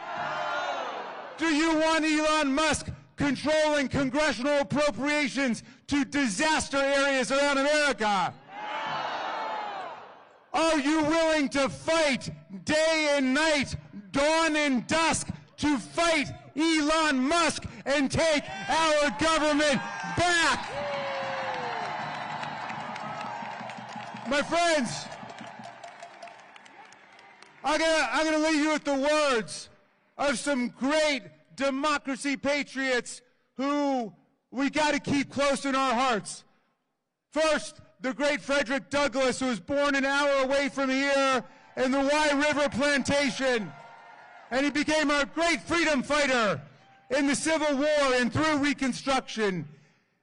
Do you want Elon Musk controlling congressional appropriations to disaster areas around America? Are you willing to fight day and night, dawn and dusk, to fight Elon Musk and take our government back? My friends, I'm gonna leave you with the words of some great democracy patriots who we gotta keep close in our hearts. First, the great Frederick Douglass, who was born an hour away from here in the Wye River Plantation. And he became a great freedom fighter in the Civil War and through Reconstruction.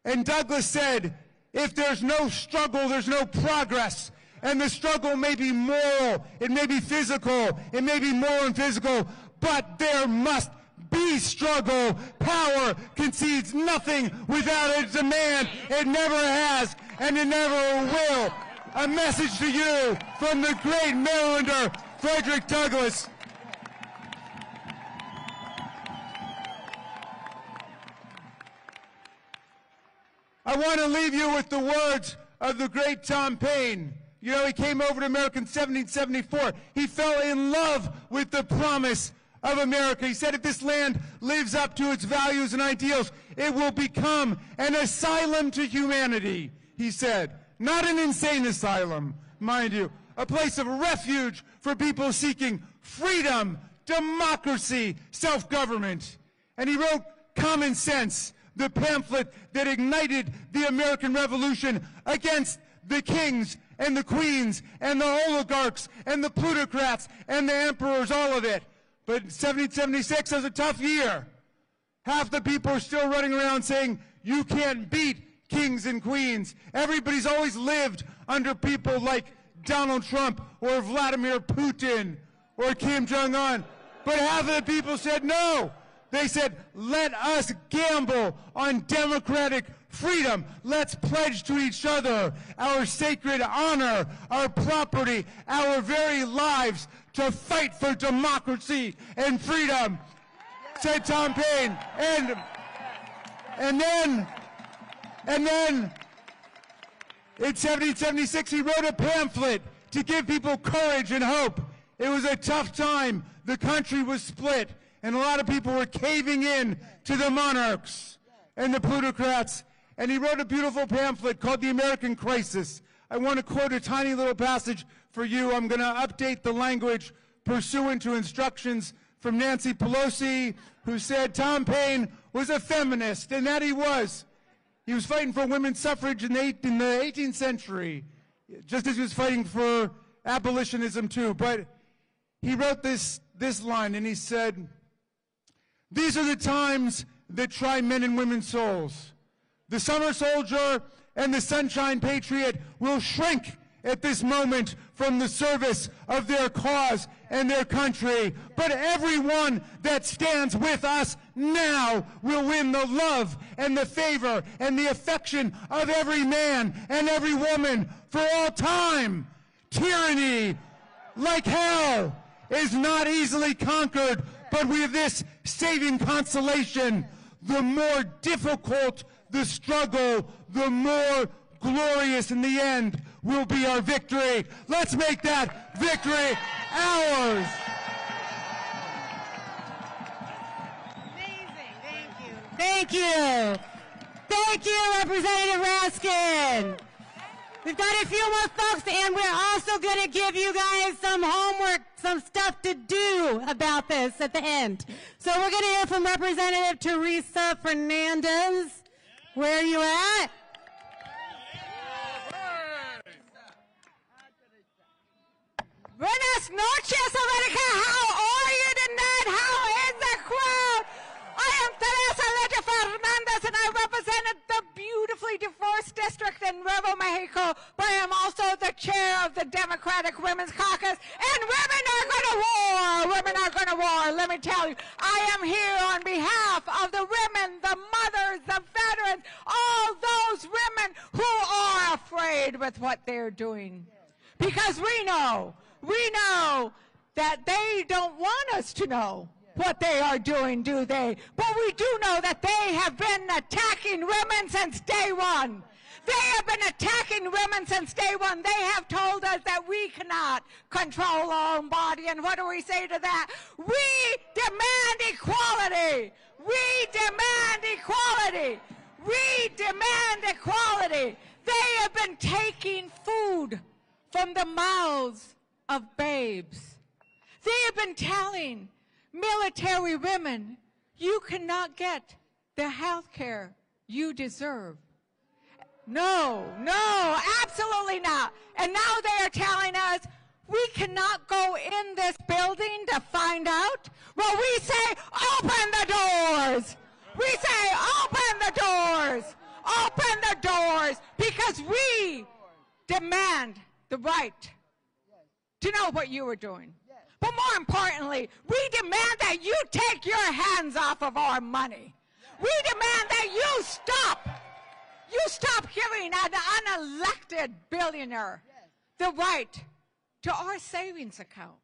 And Douglass said, if there's no struggle, there's no progress. And the struggle may be moral, it may be physical, it may be moral and physical, but there must be struggle. Power concedes nothing without a demand. It never has, and it never will. A message to you from the great Marylander, Frederick Douglass. I want to leave you with the words of the great Tom Paine. You know, he came over to America in 1774. He fell in love with the promise of America. He said, if this land lives up to its values and ideals, it will become an asylum to humanity, he said. Not an insane asylum, mind you. A place of refuge for people seeking freedom, democracy, self-government. And he wrote Common Sense, the pamphlet that ignited the American Revolution against the kings and the queens and the oligarchs and the plutocrats and the emperors, all of it. But 1776 was a tough year. Half the people are still running around saying, you can't beat kings and queens. Everybody's always lived under people like Donald Trump or Vladimir Putin or Kim Jong-un. But half of the people said no. They said, let us gamble on democratic freedom. Let's pledge to each other our sacred honor, our property, our very lives to fight for democracy and freedom, said Tom Paine. And then in 1776, he wrote a pamphlet to give people courage and hope. It was a tough time. The country was split. And a lot of people were caving in to the monarchs and the plutocrats. And he wrote a beautiful pamphlet called The American Crisis. I want to quote a tiny little passage for you. I'm going to update the language pursuant to instructions from Nancy Pelosi, who said Tom Paine was a feminist, and that he was. He was fighting for women's suffrage in the 18th century, just as he was fighting for abolitionism too. But he wrote this line, and he said, these are the times that try men and women's souls. The summer soldier and the sunshine patriot will shrink at this moment from the service of their cause and their country. But everyone that stands with us now will win the love and the favor and the affection of every man and every woman for all time. Tyranny, like hell, is not easily conquered, but with this saving consolation, the more difficult the struggle, the more glorious in the end will be our victory. Let's make that victory ours. Thank you. Thank you, Representative Raskin. We've got a few more folks, and we're also going to give you guys some homework, some stuff to do about this at the end. So we're going to hear from Representative Teresa Fernandez. Where are you at? Buenas noches, America. How are you tonight? How is the crowd? I am Teresa Leche Fernandez, and I represented the beautifully diverse district in Nuevo Mexico, but I am also the chair of the Democratic Women's Caucus, and women are going to war. Women are going to war. Let me tell you, I am here on behalf of the women, the mothers, the veterans, all those women who are afraid with what they're doing. Because we know that they don't want us to know what they are doing, do they? But we do know that they have been attacking women since day one. They have been attacking women since day one. They have told us that we cannot control our own body. And what do we say to that? We demand equality. We demand equality. We demand equality. They have been taking food from the mouths of babes. They have been telling military women, you cannot get the health care you deserve. No, absolutely not. And now they are telling us we cannot go in this building to find out. Well, we say, open the doors. We say, open the doors. Open the doors, because we demand the right to know what you are doing. But more importantly, we demand that you take your hands off of our money. We demand that you stop giving an unelected billionaire the right to our savings account,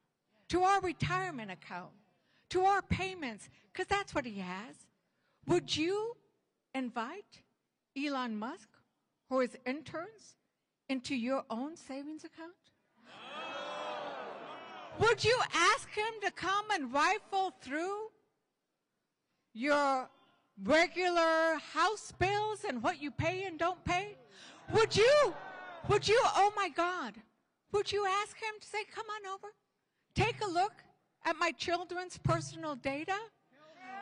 to our retirement account, to our payments, because that's what he has. Would you invite Elon Musk or his interns into your own savings account? Would you ask him to come and rifle through your regular house bills and what you pay and don't pay? Would you, oh my God, would you ask him to say, come on over, take a look at my children's personal data?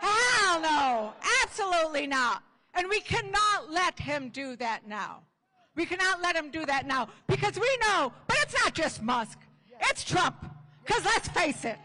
Hell no, absolutely not. And we cannot let him do that now. We cannot let him do that now, because we know, but it's not just Musk, it's Trump. Because let's face it,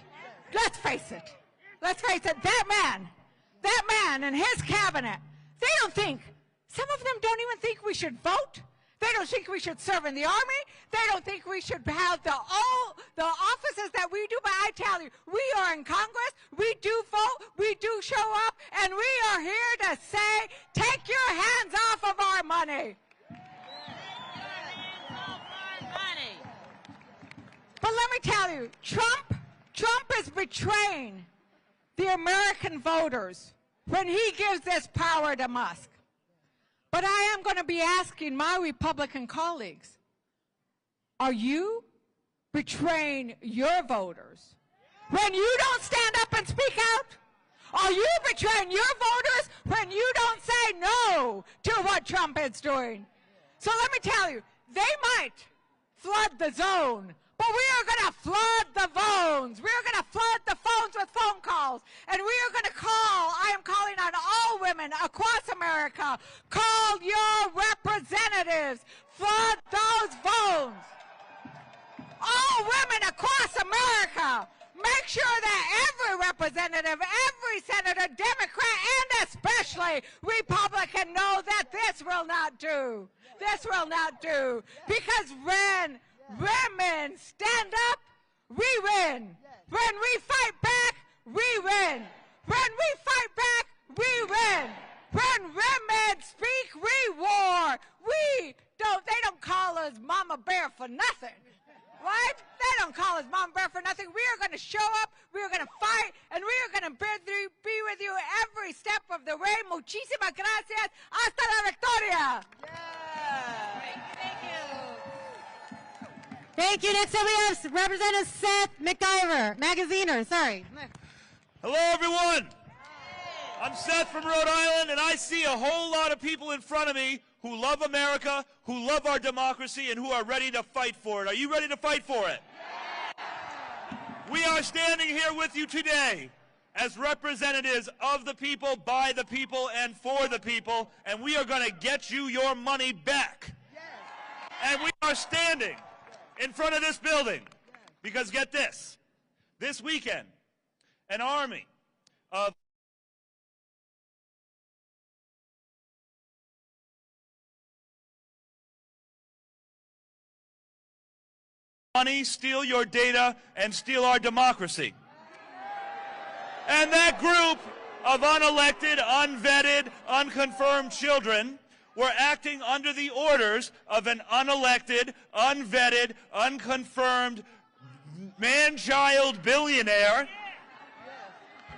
that man and his cabinet, they don't think, some of them don't even think we should vote. They don't think we should serve in the army. They don't think we should have the offices that we do. But I tell you, we are in Congress, we do vote, we do show up, and we are here to say, take your hands off of our money. But let me tell you, Trump is betraying the American voters when he gives this power to Musk. But I am going to be asking my Republican colleagues, are you betraying your voters when you don't stand up and speak out? Are you betraying your voters when you don't say no to what Trump is doing? So let me tell you, they might flood the zone, but we are going to flood the phones. We are going to flood the phones with phone calls. And we are going to call, I am calling on all women across America, call your representatives. Flood those phones. All women across America, make sure that every representative, every senator, Democrat, and especially Republican know that this will not do. This will not do. Because when women stand up, we win. When we fight back, we win. When we fight back, we win. When women speak, we war. They don't call us Mama Bear for nothing. Right? They don't call us Mama Bear for nothing. We are going to show up, we are going to fight, and we are going to be with you every step of the way. Muchísimas gracias. Hasta la victoria. Thank you. Next up we have Representative Seth Magaziner. Sorry. Hello, everyone. I'm Seth from Rhode Island, and I see a whole lot of people in front of me who love America, who love our democracy, and who are ready to fight for it. Are you ready to fight for it? We are standing here with you today as representatives of the people, by the people, and for the people, and we are going to get you your money back. And we are standing in front of this building because, get this weekend, an army of money, steal your data, and steal our democracy. And that group of unelected, unvetted, unconfirmed children were acting under the orders of an unelected, unvetted, unconfirmed, man-child billionaire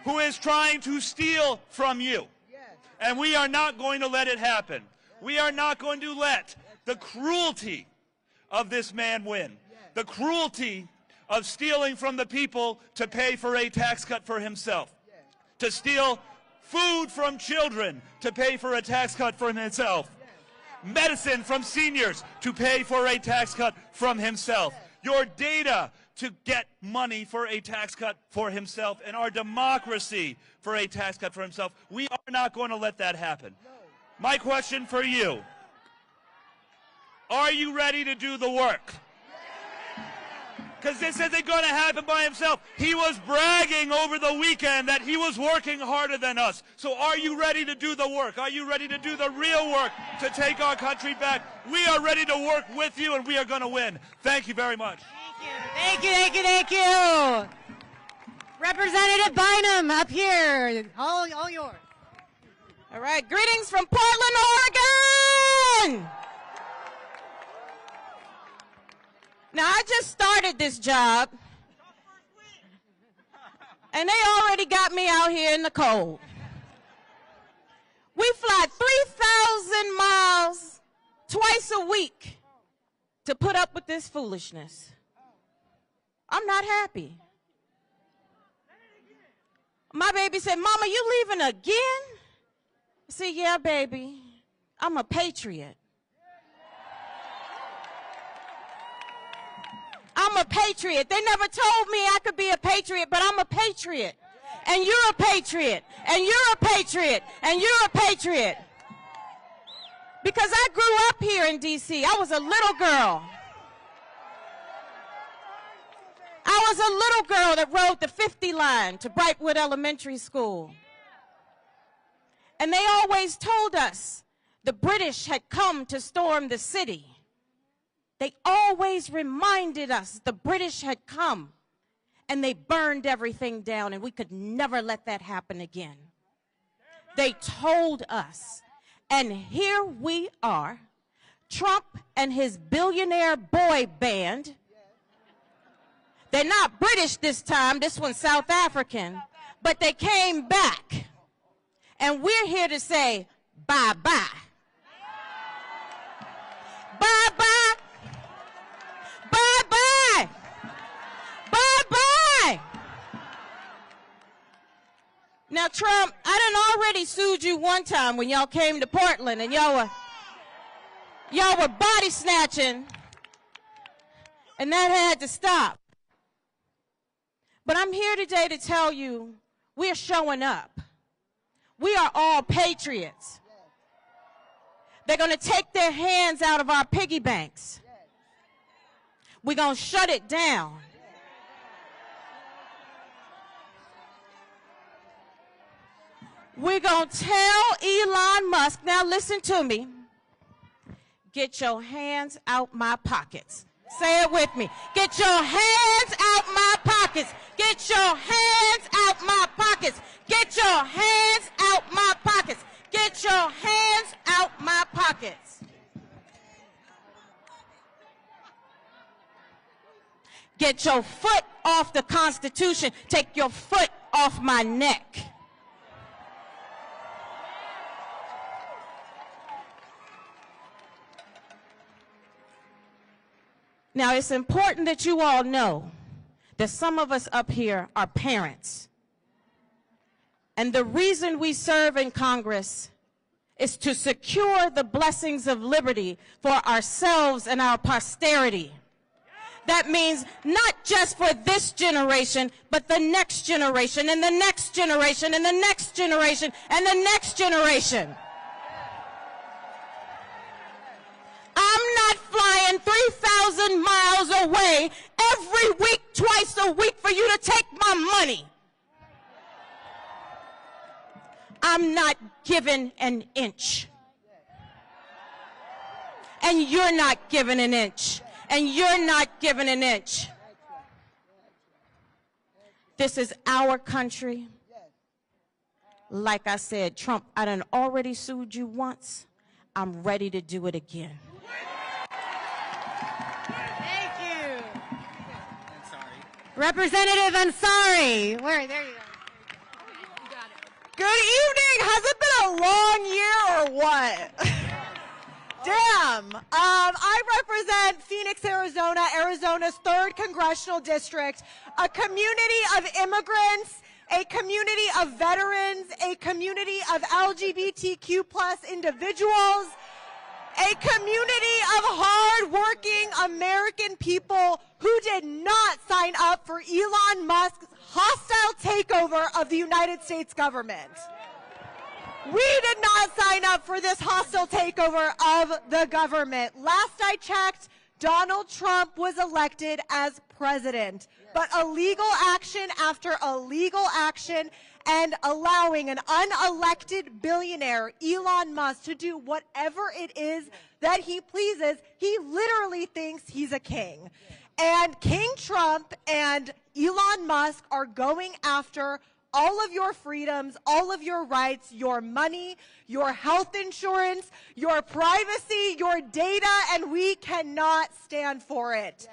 who is trying to steal from you. And we are not going to let it happen. We are not going to let the cruelty of this man win. The cruelty of stealing from the people to pay for a tax cut for himself. To steal food from children to pay for a tax cut for himself. Medicine from seniors to pay for a tax cut from himself. Your data to get money for a tax cut for himself, and our democracy for a tax cut for himself. We are not going to let that happen. My question for you, are you ready to do the work? Because this isn't going to happen by himself. He was bragging over the weekend that he was working harder than us. So are you ready to do the work? Are you ready to do the real work to take our country back? We are ready to work with you, and we are going to win. Thank you very much. Thank you, thank you, thank you. Representative Bynum up here. All yours. All right, greetings from Portland, Oregon. Now, I just started this job, and they already got me out here in the cold. We fly 3,000 miles twice a week to put up with this foolishness. I'm not happy. My baby said, Mama, you leaving again? I said, yeah, baby, I'm a patriot. I'm a patriot. They never told me I could be a patriot, but I'm a patriot. And you're a patriot. And you're a patriot. And you're a patriot. Because I grew up here in D.C. I was a little girl. I was a little girl that rode the 50 line to Brightwood Elementary School. And they always told us the British had come to storm the city. They always reminded us the British had come, and they burned everything down, and we could never let that happen again. They told us, and here we are, Trump and his billionaire boy band. They're not British this time, this one's South African, but they came back, and we're here to say bye-bye. Bye-bye. Bye-bye. Bye-bye. Now, Trump, I done already sued you one time when y'all came to Portland and y'all were body snatching, and that had to stop. But I'm here today to tell you we're showing up. We are all patriots. They're going to take their hands out of our piggy banks. We're going to shut it down. We're going to tell Elon Musk, now listen to me, get your hands out my pockets. Say it with me. Get your hands out my pockets. Get your hands out my pockets. Get your hands out my pockets. Get your hands out my pockets. Get your foot off the Constitution. Take your foot off my neck. Now, it's important that you all know that some of us up here are parents. And the reason we serve in Congress is to secure the blessings of liberty for ourselves and our posterity. That means not just for this generation, but the next generation, and the next generation, and the next generation, and the next generation. I'm not flying 3,000 miles away every week, twice a week for you to take my money. I'm not giving an inch. And you're not giving an inch. And you're not giving an inch. This is our country. Like I said, Trump, I done already sued you once. I'm ready to do it again. Thank you. Representative Ansari. There you go. Good evening. Has it been a long year or what? Damn. I represent Phoenix, Arizona, Arizona's 3rd Congressional District, a community of immigrants, a community of veterans, a community of LGBTQ+ individuals, a community of hard-working American people who did not sign up for Elon Musk's hostile takeover of the United States government. We did not sign up for this hostile takeover of the government. Last I checked, Donald Trump was elected as president. But illegal action after illegal action and allowing an unelected billionaire, Elon Musk, to do whatever it is that he pleases, he literally thinks he's a king. And King Trump and Elon Musk are going after all of your freedoms, all of your rights, your money, your health insurance, your privacy, your data, and we cannot stand for it.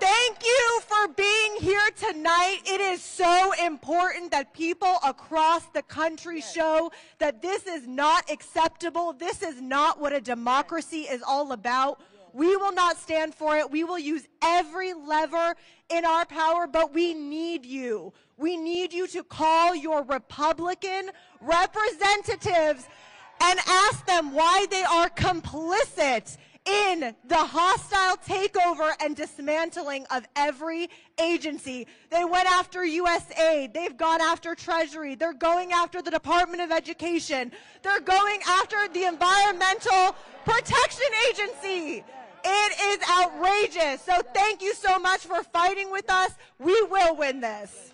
Thank you for being here tonight. It is so important that people across the country show that this is not acceptable. This is not what a democracy is all about. We will not stand for it. We will use every lever in our power, but we need you. We need you to call your Republican representatives and ask them why they are complicit in the hostile takeover and dismantling of every agency. They went after USAID. They've gone after Treasury. They're going after the Department of Education. They're going after the Environmental Protection Agency. It is outrageous. So thank you so much for fighting with us. We will win this.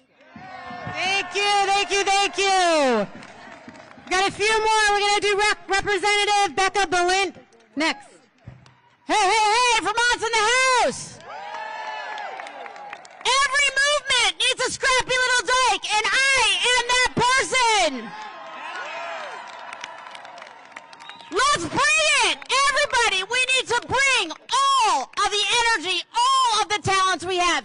Thank you, thank you, thank you. We got a few more. We're going to do Representative Becca Balint next. Hey, Vermont's in the house. Every movement needs a scrappy little dyke, and I am that person. Let's bring it, everybody. We need to bring all of the energy, all of the talents we have.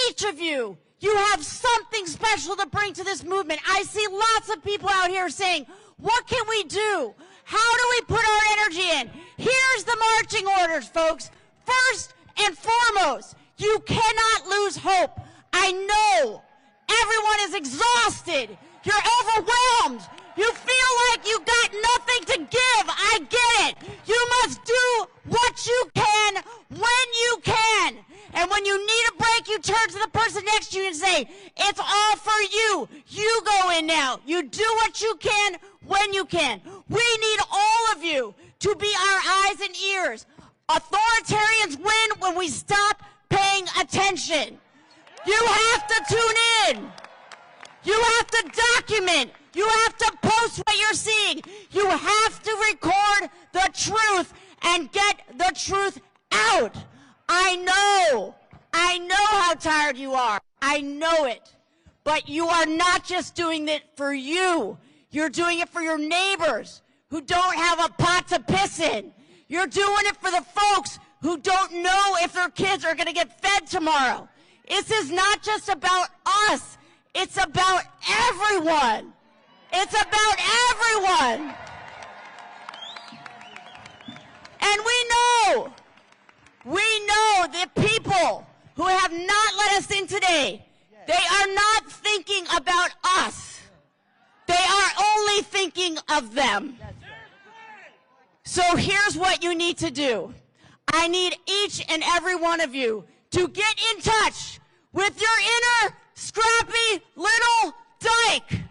Each of you have something special to bring to this movement. I see lots of people out here saying, what can we do? How do we put our energy in? Here's the marching orders, folks. First and foremost, you cannot lose hope. I know everyone is exhausted. You're overwhelmed. You feel like you got nothing to give. I get it. You must do what you can when you can. And when you need a break, you turn to the person next to you and say, it's all for you. You go in now. You do what you can when you can. We need all of you to be our eyes and ears. Authoritarians win when we stop paying attention. You have to tune in. You have to document. You have to post what you're seeing. You have to record the truth and get the truth out. I know how tired you are. I know it. But you are not just doing it for you. You're doing it for your neighbors who don't have a pot to piss in. You're doing it for the folks who don't know if their kids are going to get fed tomorrow. This is not just about us. It's about everyone. It's about everyone. And we know the people who have not let us in today, they are not thinking about us. They are only thinking of them. So here's what you need to do. I need each and every one of you to get in touch with your inner scrappy little dyke.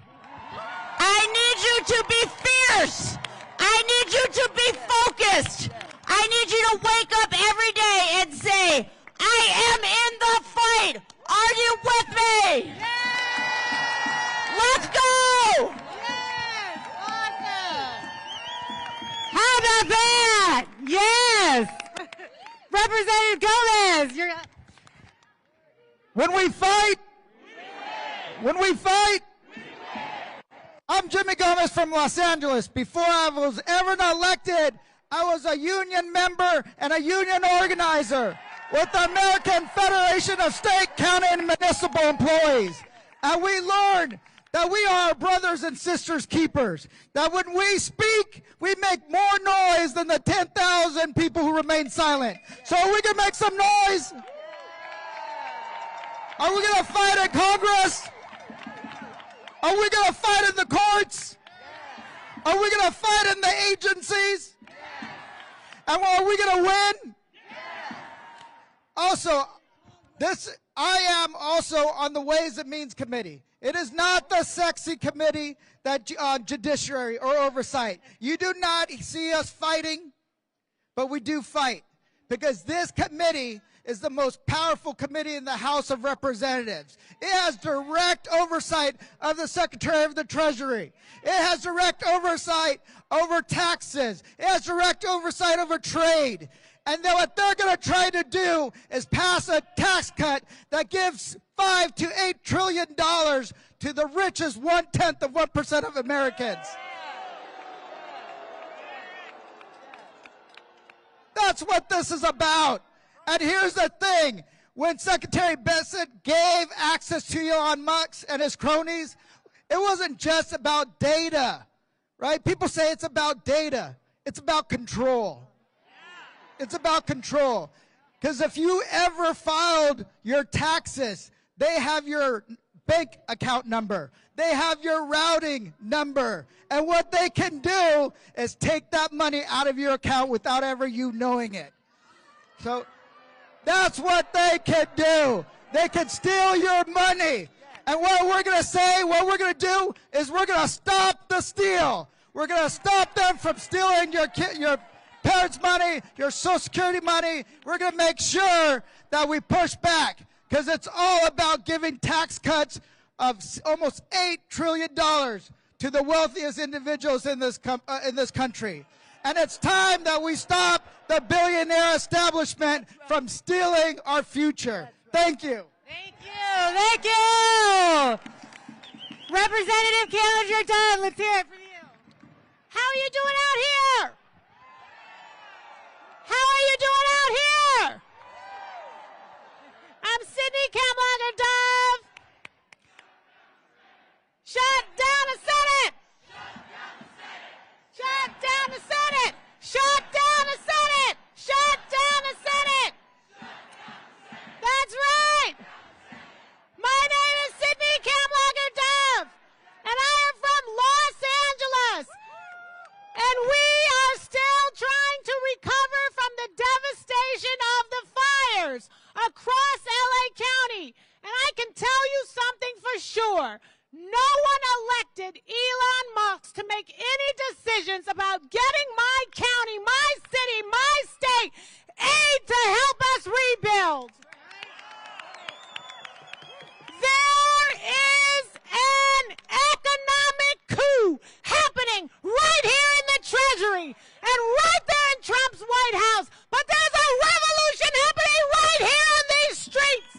I need you to be fierce. I need you to be focused. I need you to wake up every day and say, I am in the fight. Are you with me? Yes! Let's go! Yes! Awesome! How about that? Yes! Representative Gomez, you're... When we fight, I'm Jimmy Gomez from Los Angeles. Before I was ever elected, I was a union member and a union organizer with the American Federation of State, County, and Municipal Employees. And we learned that we are brothers and sisters keepers. That when we speak, we make more noise than the 10,000 people who remain silent. So we can make some noise. Are we going to fight in Congress? Are we going to fight in the courts? Are we going to fight in the agencies? And are we going to win? Also, I am also on the Ways and Means Committee. It is not the sexy committee that judiciary or oversight. You do not see us fighting, but we do fight because this committee is the most powerful committee in the House of Representatives. It has direct oversight of the Secretary of the Treasury. It has direct oversight over taxes. It has direct oversight over trade. And then what they're going to try to do is pass a tax cut that gives $5 to $8 trillion to the richest 1/10 of 1% of Americans. That's what this is about. And here's the thing. When Secretary Bessent gave access to Elon Musk and his cronies, it wasn't just about data, right? People say it's about data. It's about control. It's about control. Because if you ever filed your taxes, they have your bank account number. They have your routing number. And what they can do is take that money out of your account without ever you knowing it. So that's what they can do. They can steal your money. And what we're going to say, what we're going to do is we're going to stop the steal. We're going to stop them from stealing your parents' money, your Social Security money. We're going to make sure that we push back because it's all about giving tax cuts of almost $8 trillion to the wealthiest individuals in this country. And it's time that we stop the billionaire establishment from stealing our future. Thank you. Thank you. Thank you. Representative Challenger-Dunn, let's hear it from you. How are you doing out here? How are you doing out here? I'm Sydney Kamlager-Dove. Shut down the Senate. Shut down the Senate. Shut down the Senate. Shut down the Senate. That's right. My name is Sydney Kamlager-Dove, and I am from Los Angeles. And we are still trying to recover from the devastation of the fires across LA County. And I can tell you something for sure. No one elected Elon Musk to make any decisions about getting my county, my city, my state aid to help us rebuild. There is an economic coup happening right here in the Treasury and right there in Trump's White House. But there's a revolution happening right here on these streets.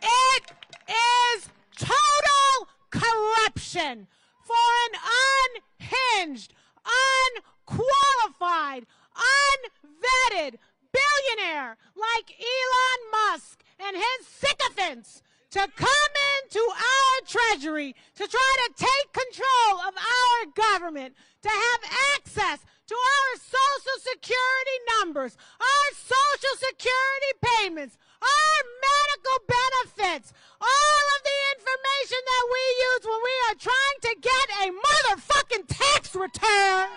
It is total corruption for an unhinged, vetted billionaire like Elon Musk and his sycophants to come into our treasury to try to take control of our government, to have access to our Social Security numbers, our Social Security payments, our medical benefits, all of the information that we use when we are trying to get a motherfucking tax return.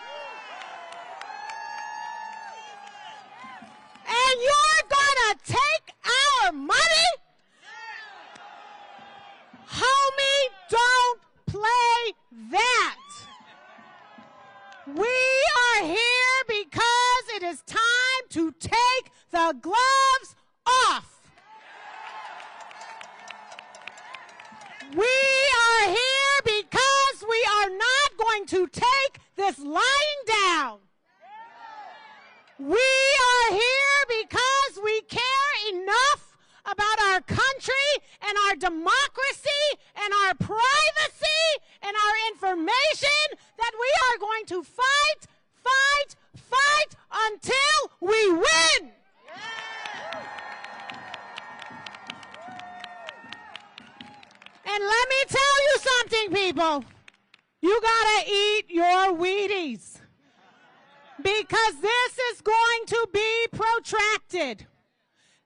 And you're gonna take our money? Homie, don't play that. We are here because it is time to take the gloves off. We are here because we are not going to take this lying down. We are here because we care enough about our country and our democracy and our privacy and our information that we are going to fight, fight, fight until we win. And let me tell you something, people. You gotta eat your Wheaties, because this is going to be protracted.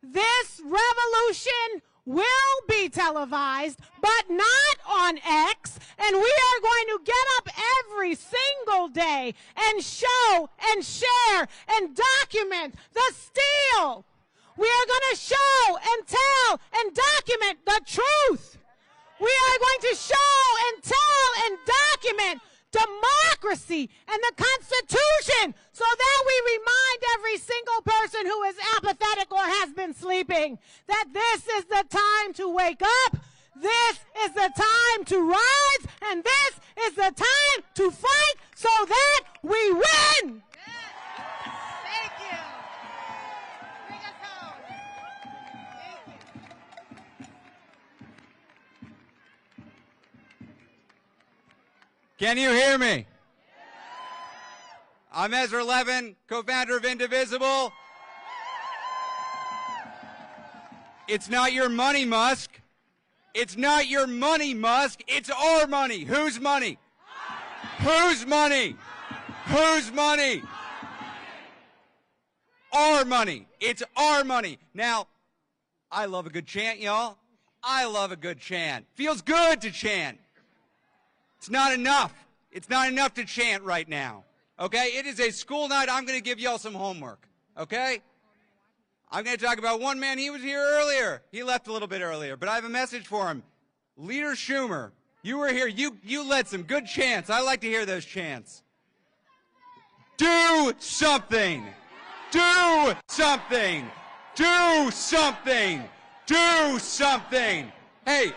This revolution will be televised, but not on X, and we are going to get up every single day and show and share and document the steal. We are going to show and tell and document the truth. We are going to show and tell and document democracy and the Constitution, so that we remind every single person who is apathetic or has been sleeping that this is the time to wake up, this is the time to rise, and this is the time to fight so that we win. Thank you. Bring us home. Can you hear me? I'm Ezra Levin, co-founder of Indivisible. It's not your money, Musk. It's not your money, Musk. It's our money. Whose money? Whose money? Whose money? Our money. It's our money. Now, I love a good chant, y'all. I love a good chant. Feels good to chant. It's not enough. It's not enough to chant right now. Okay? It is a school night. I'm going to give y'all some homework. Okay? I'm going to talk about one man. He was here earlier. He left a little bit earlier, but I have a message for him. Leader Schumer, you were here. You led some good chants. I like to hear those chants. Do something. Do something. Do something. Do something. Hey,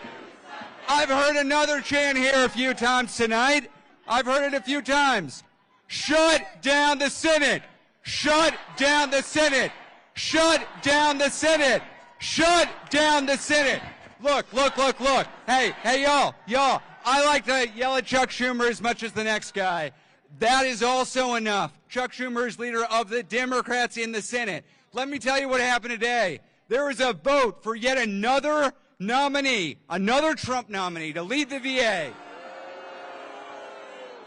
I've heard another chant here a few times tonight. I've heard it a few times. Shut down the Senate. Shut down the Senate. Shut down the Senate. Shut down the Senate. Look, look, look, look. Hey, y'all. I like to yell at Chuck Schumer as much as the next guy. That is also enough. Chuck Schumer is leader of the Democrats in the Senate. Let me tell you what happened today. There was a vote for yet another nominee, another Trump nominee to lead the VA.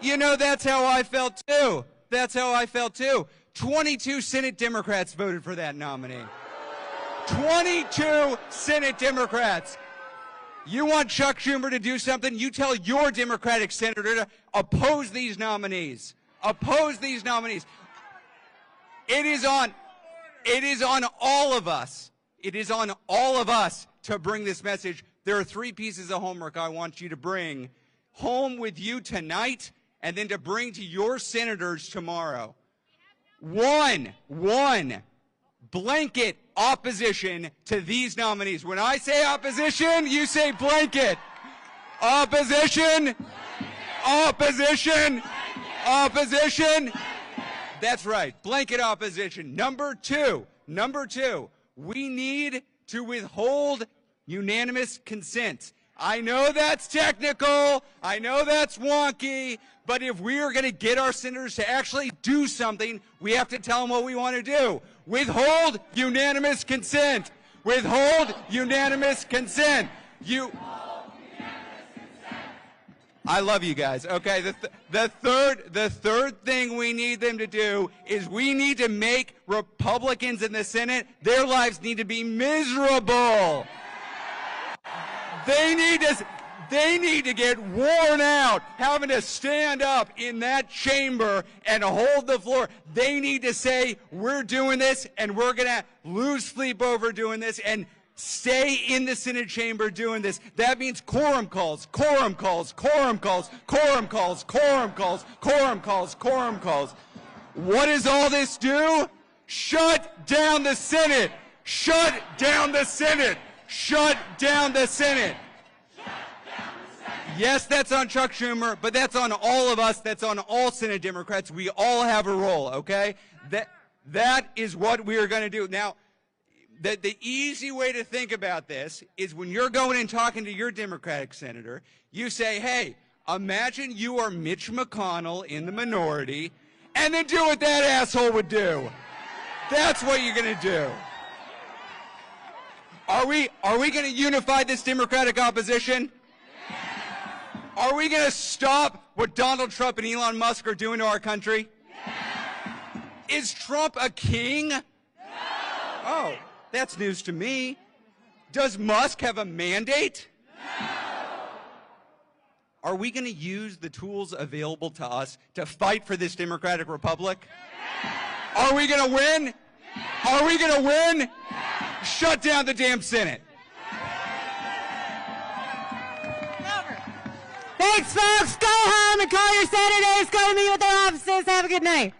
You know, that's how I felt too. That's how I felt too. 22 Senate Democrats voted for that nominee. 22 Senate Democrats. You want Chuck Schumer to do something? You tell your Democratic senator to oppose these nominees. Oppose these nominees. It is on all of us. It is on all of us to bring this message. There are 3 pieces of homework I want you to bring home with you tonight and then to bring to your senators tomorrow. One, blanket opposition to these nominees. When I say opposition, you say blanket. Opposition, opposition, opposition. That's right, blanket opposition. Number two, we need to withhold unanimous consent. I know that's technical. I know that's wonky. But if we are going to get our senators to actually do something, we have to tell them what we want to do. Withhold unanimous consent. Withhold unanimous consent. I love you guys. Okay, the third thing we need them to do is we need to make Republicans in the Senate, their lives need to be miserable. They need to get worn out having to stand up in that chamber and hold the floor. They need to say, we're doing this and we're going to lose sleep over doing this and stay in the Senate chamber doing this. That means quorum calls, quorum calls, quorum calls, quorum calls, quorum calls, quorum calls, quorum calls. What does all this do? Shut down the Senate. Shut down the Senate. Shut down the Senate. Yes, that's on Chuck Schumer, but that's on all of us. That's on all Senate Democrats. We all have a role, okay? That is what we are going to do. Now, the easy way to think about this is when you're going and talking to your Democratic senator, you say, hey, imagine you are Mitch McConnell in the minority, and then do what that asshole would do. That's what you're going to do. Are we going to unify this Democratic opposition? Are we going to stop what Donald Trump and Elon Musk are doing to our country? Is Trump a king? Oh, that's news to me. Does Musk have a mandate? Are we going to use the tools available to us to fight for this democratic republic? Are we going to win? Are we going to win? Shut down the damn Senate. Thanks, folks. Go home and call your senators. Go to meet with their offices. Have a good night.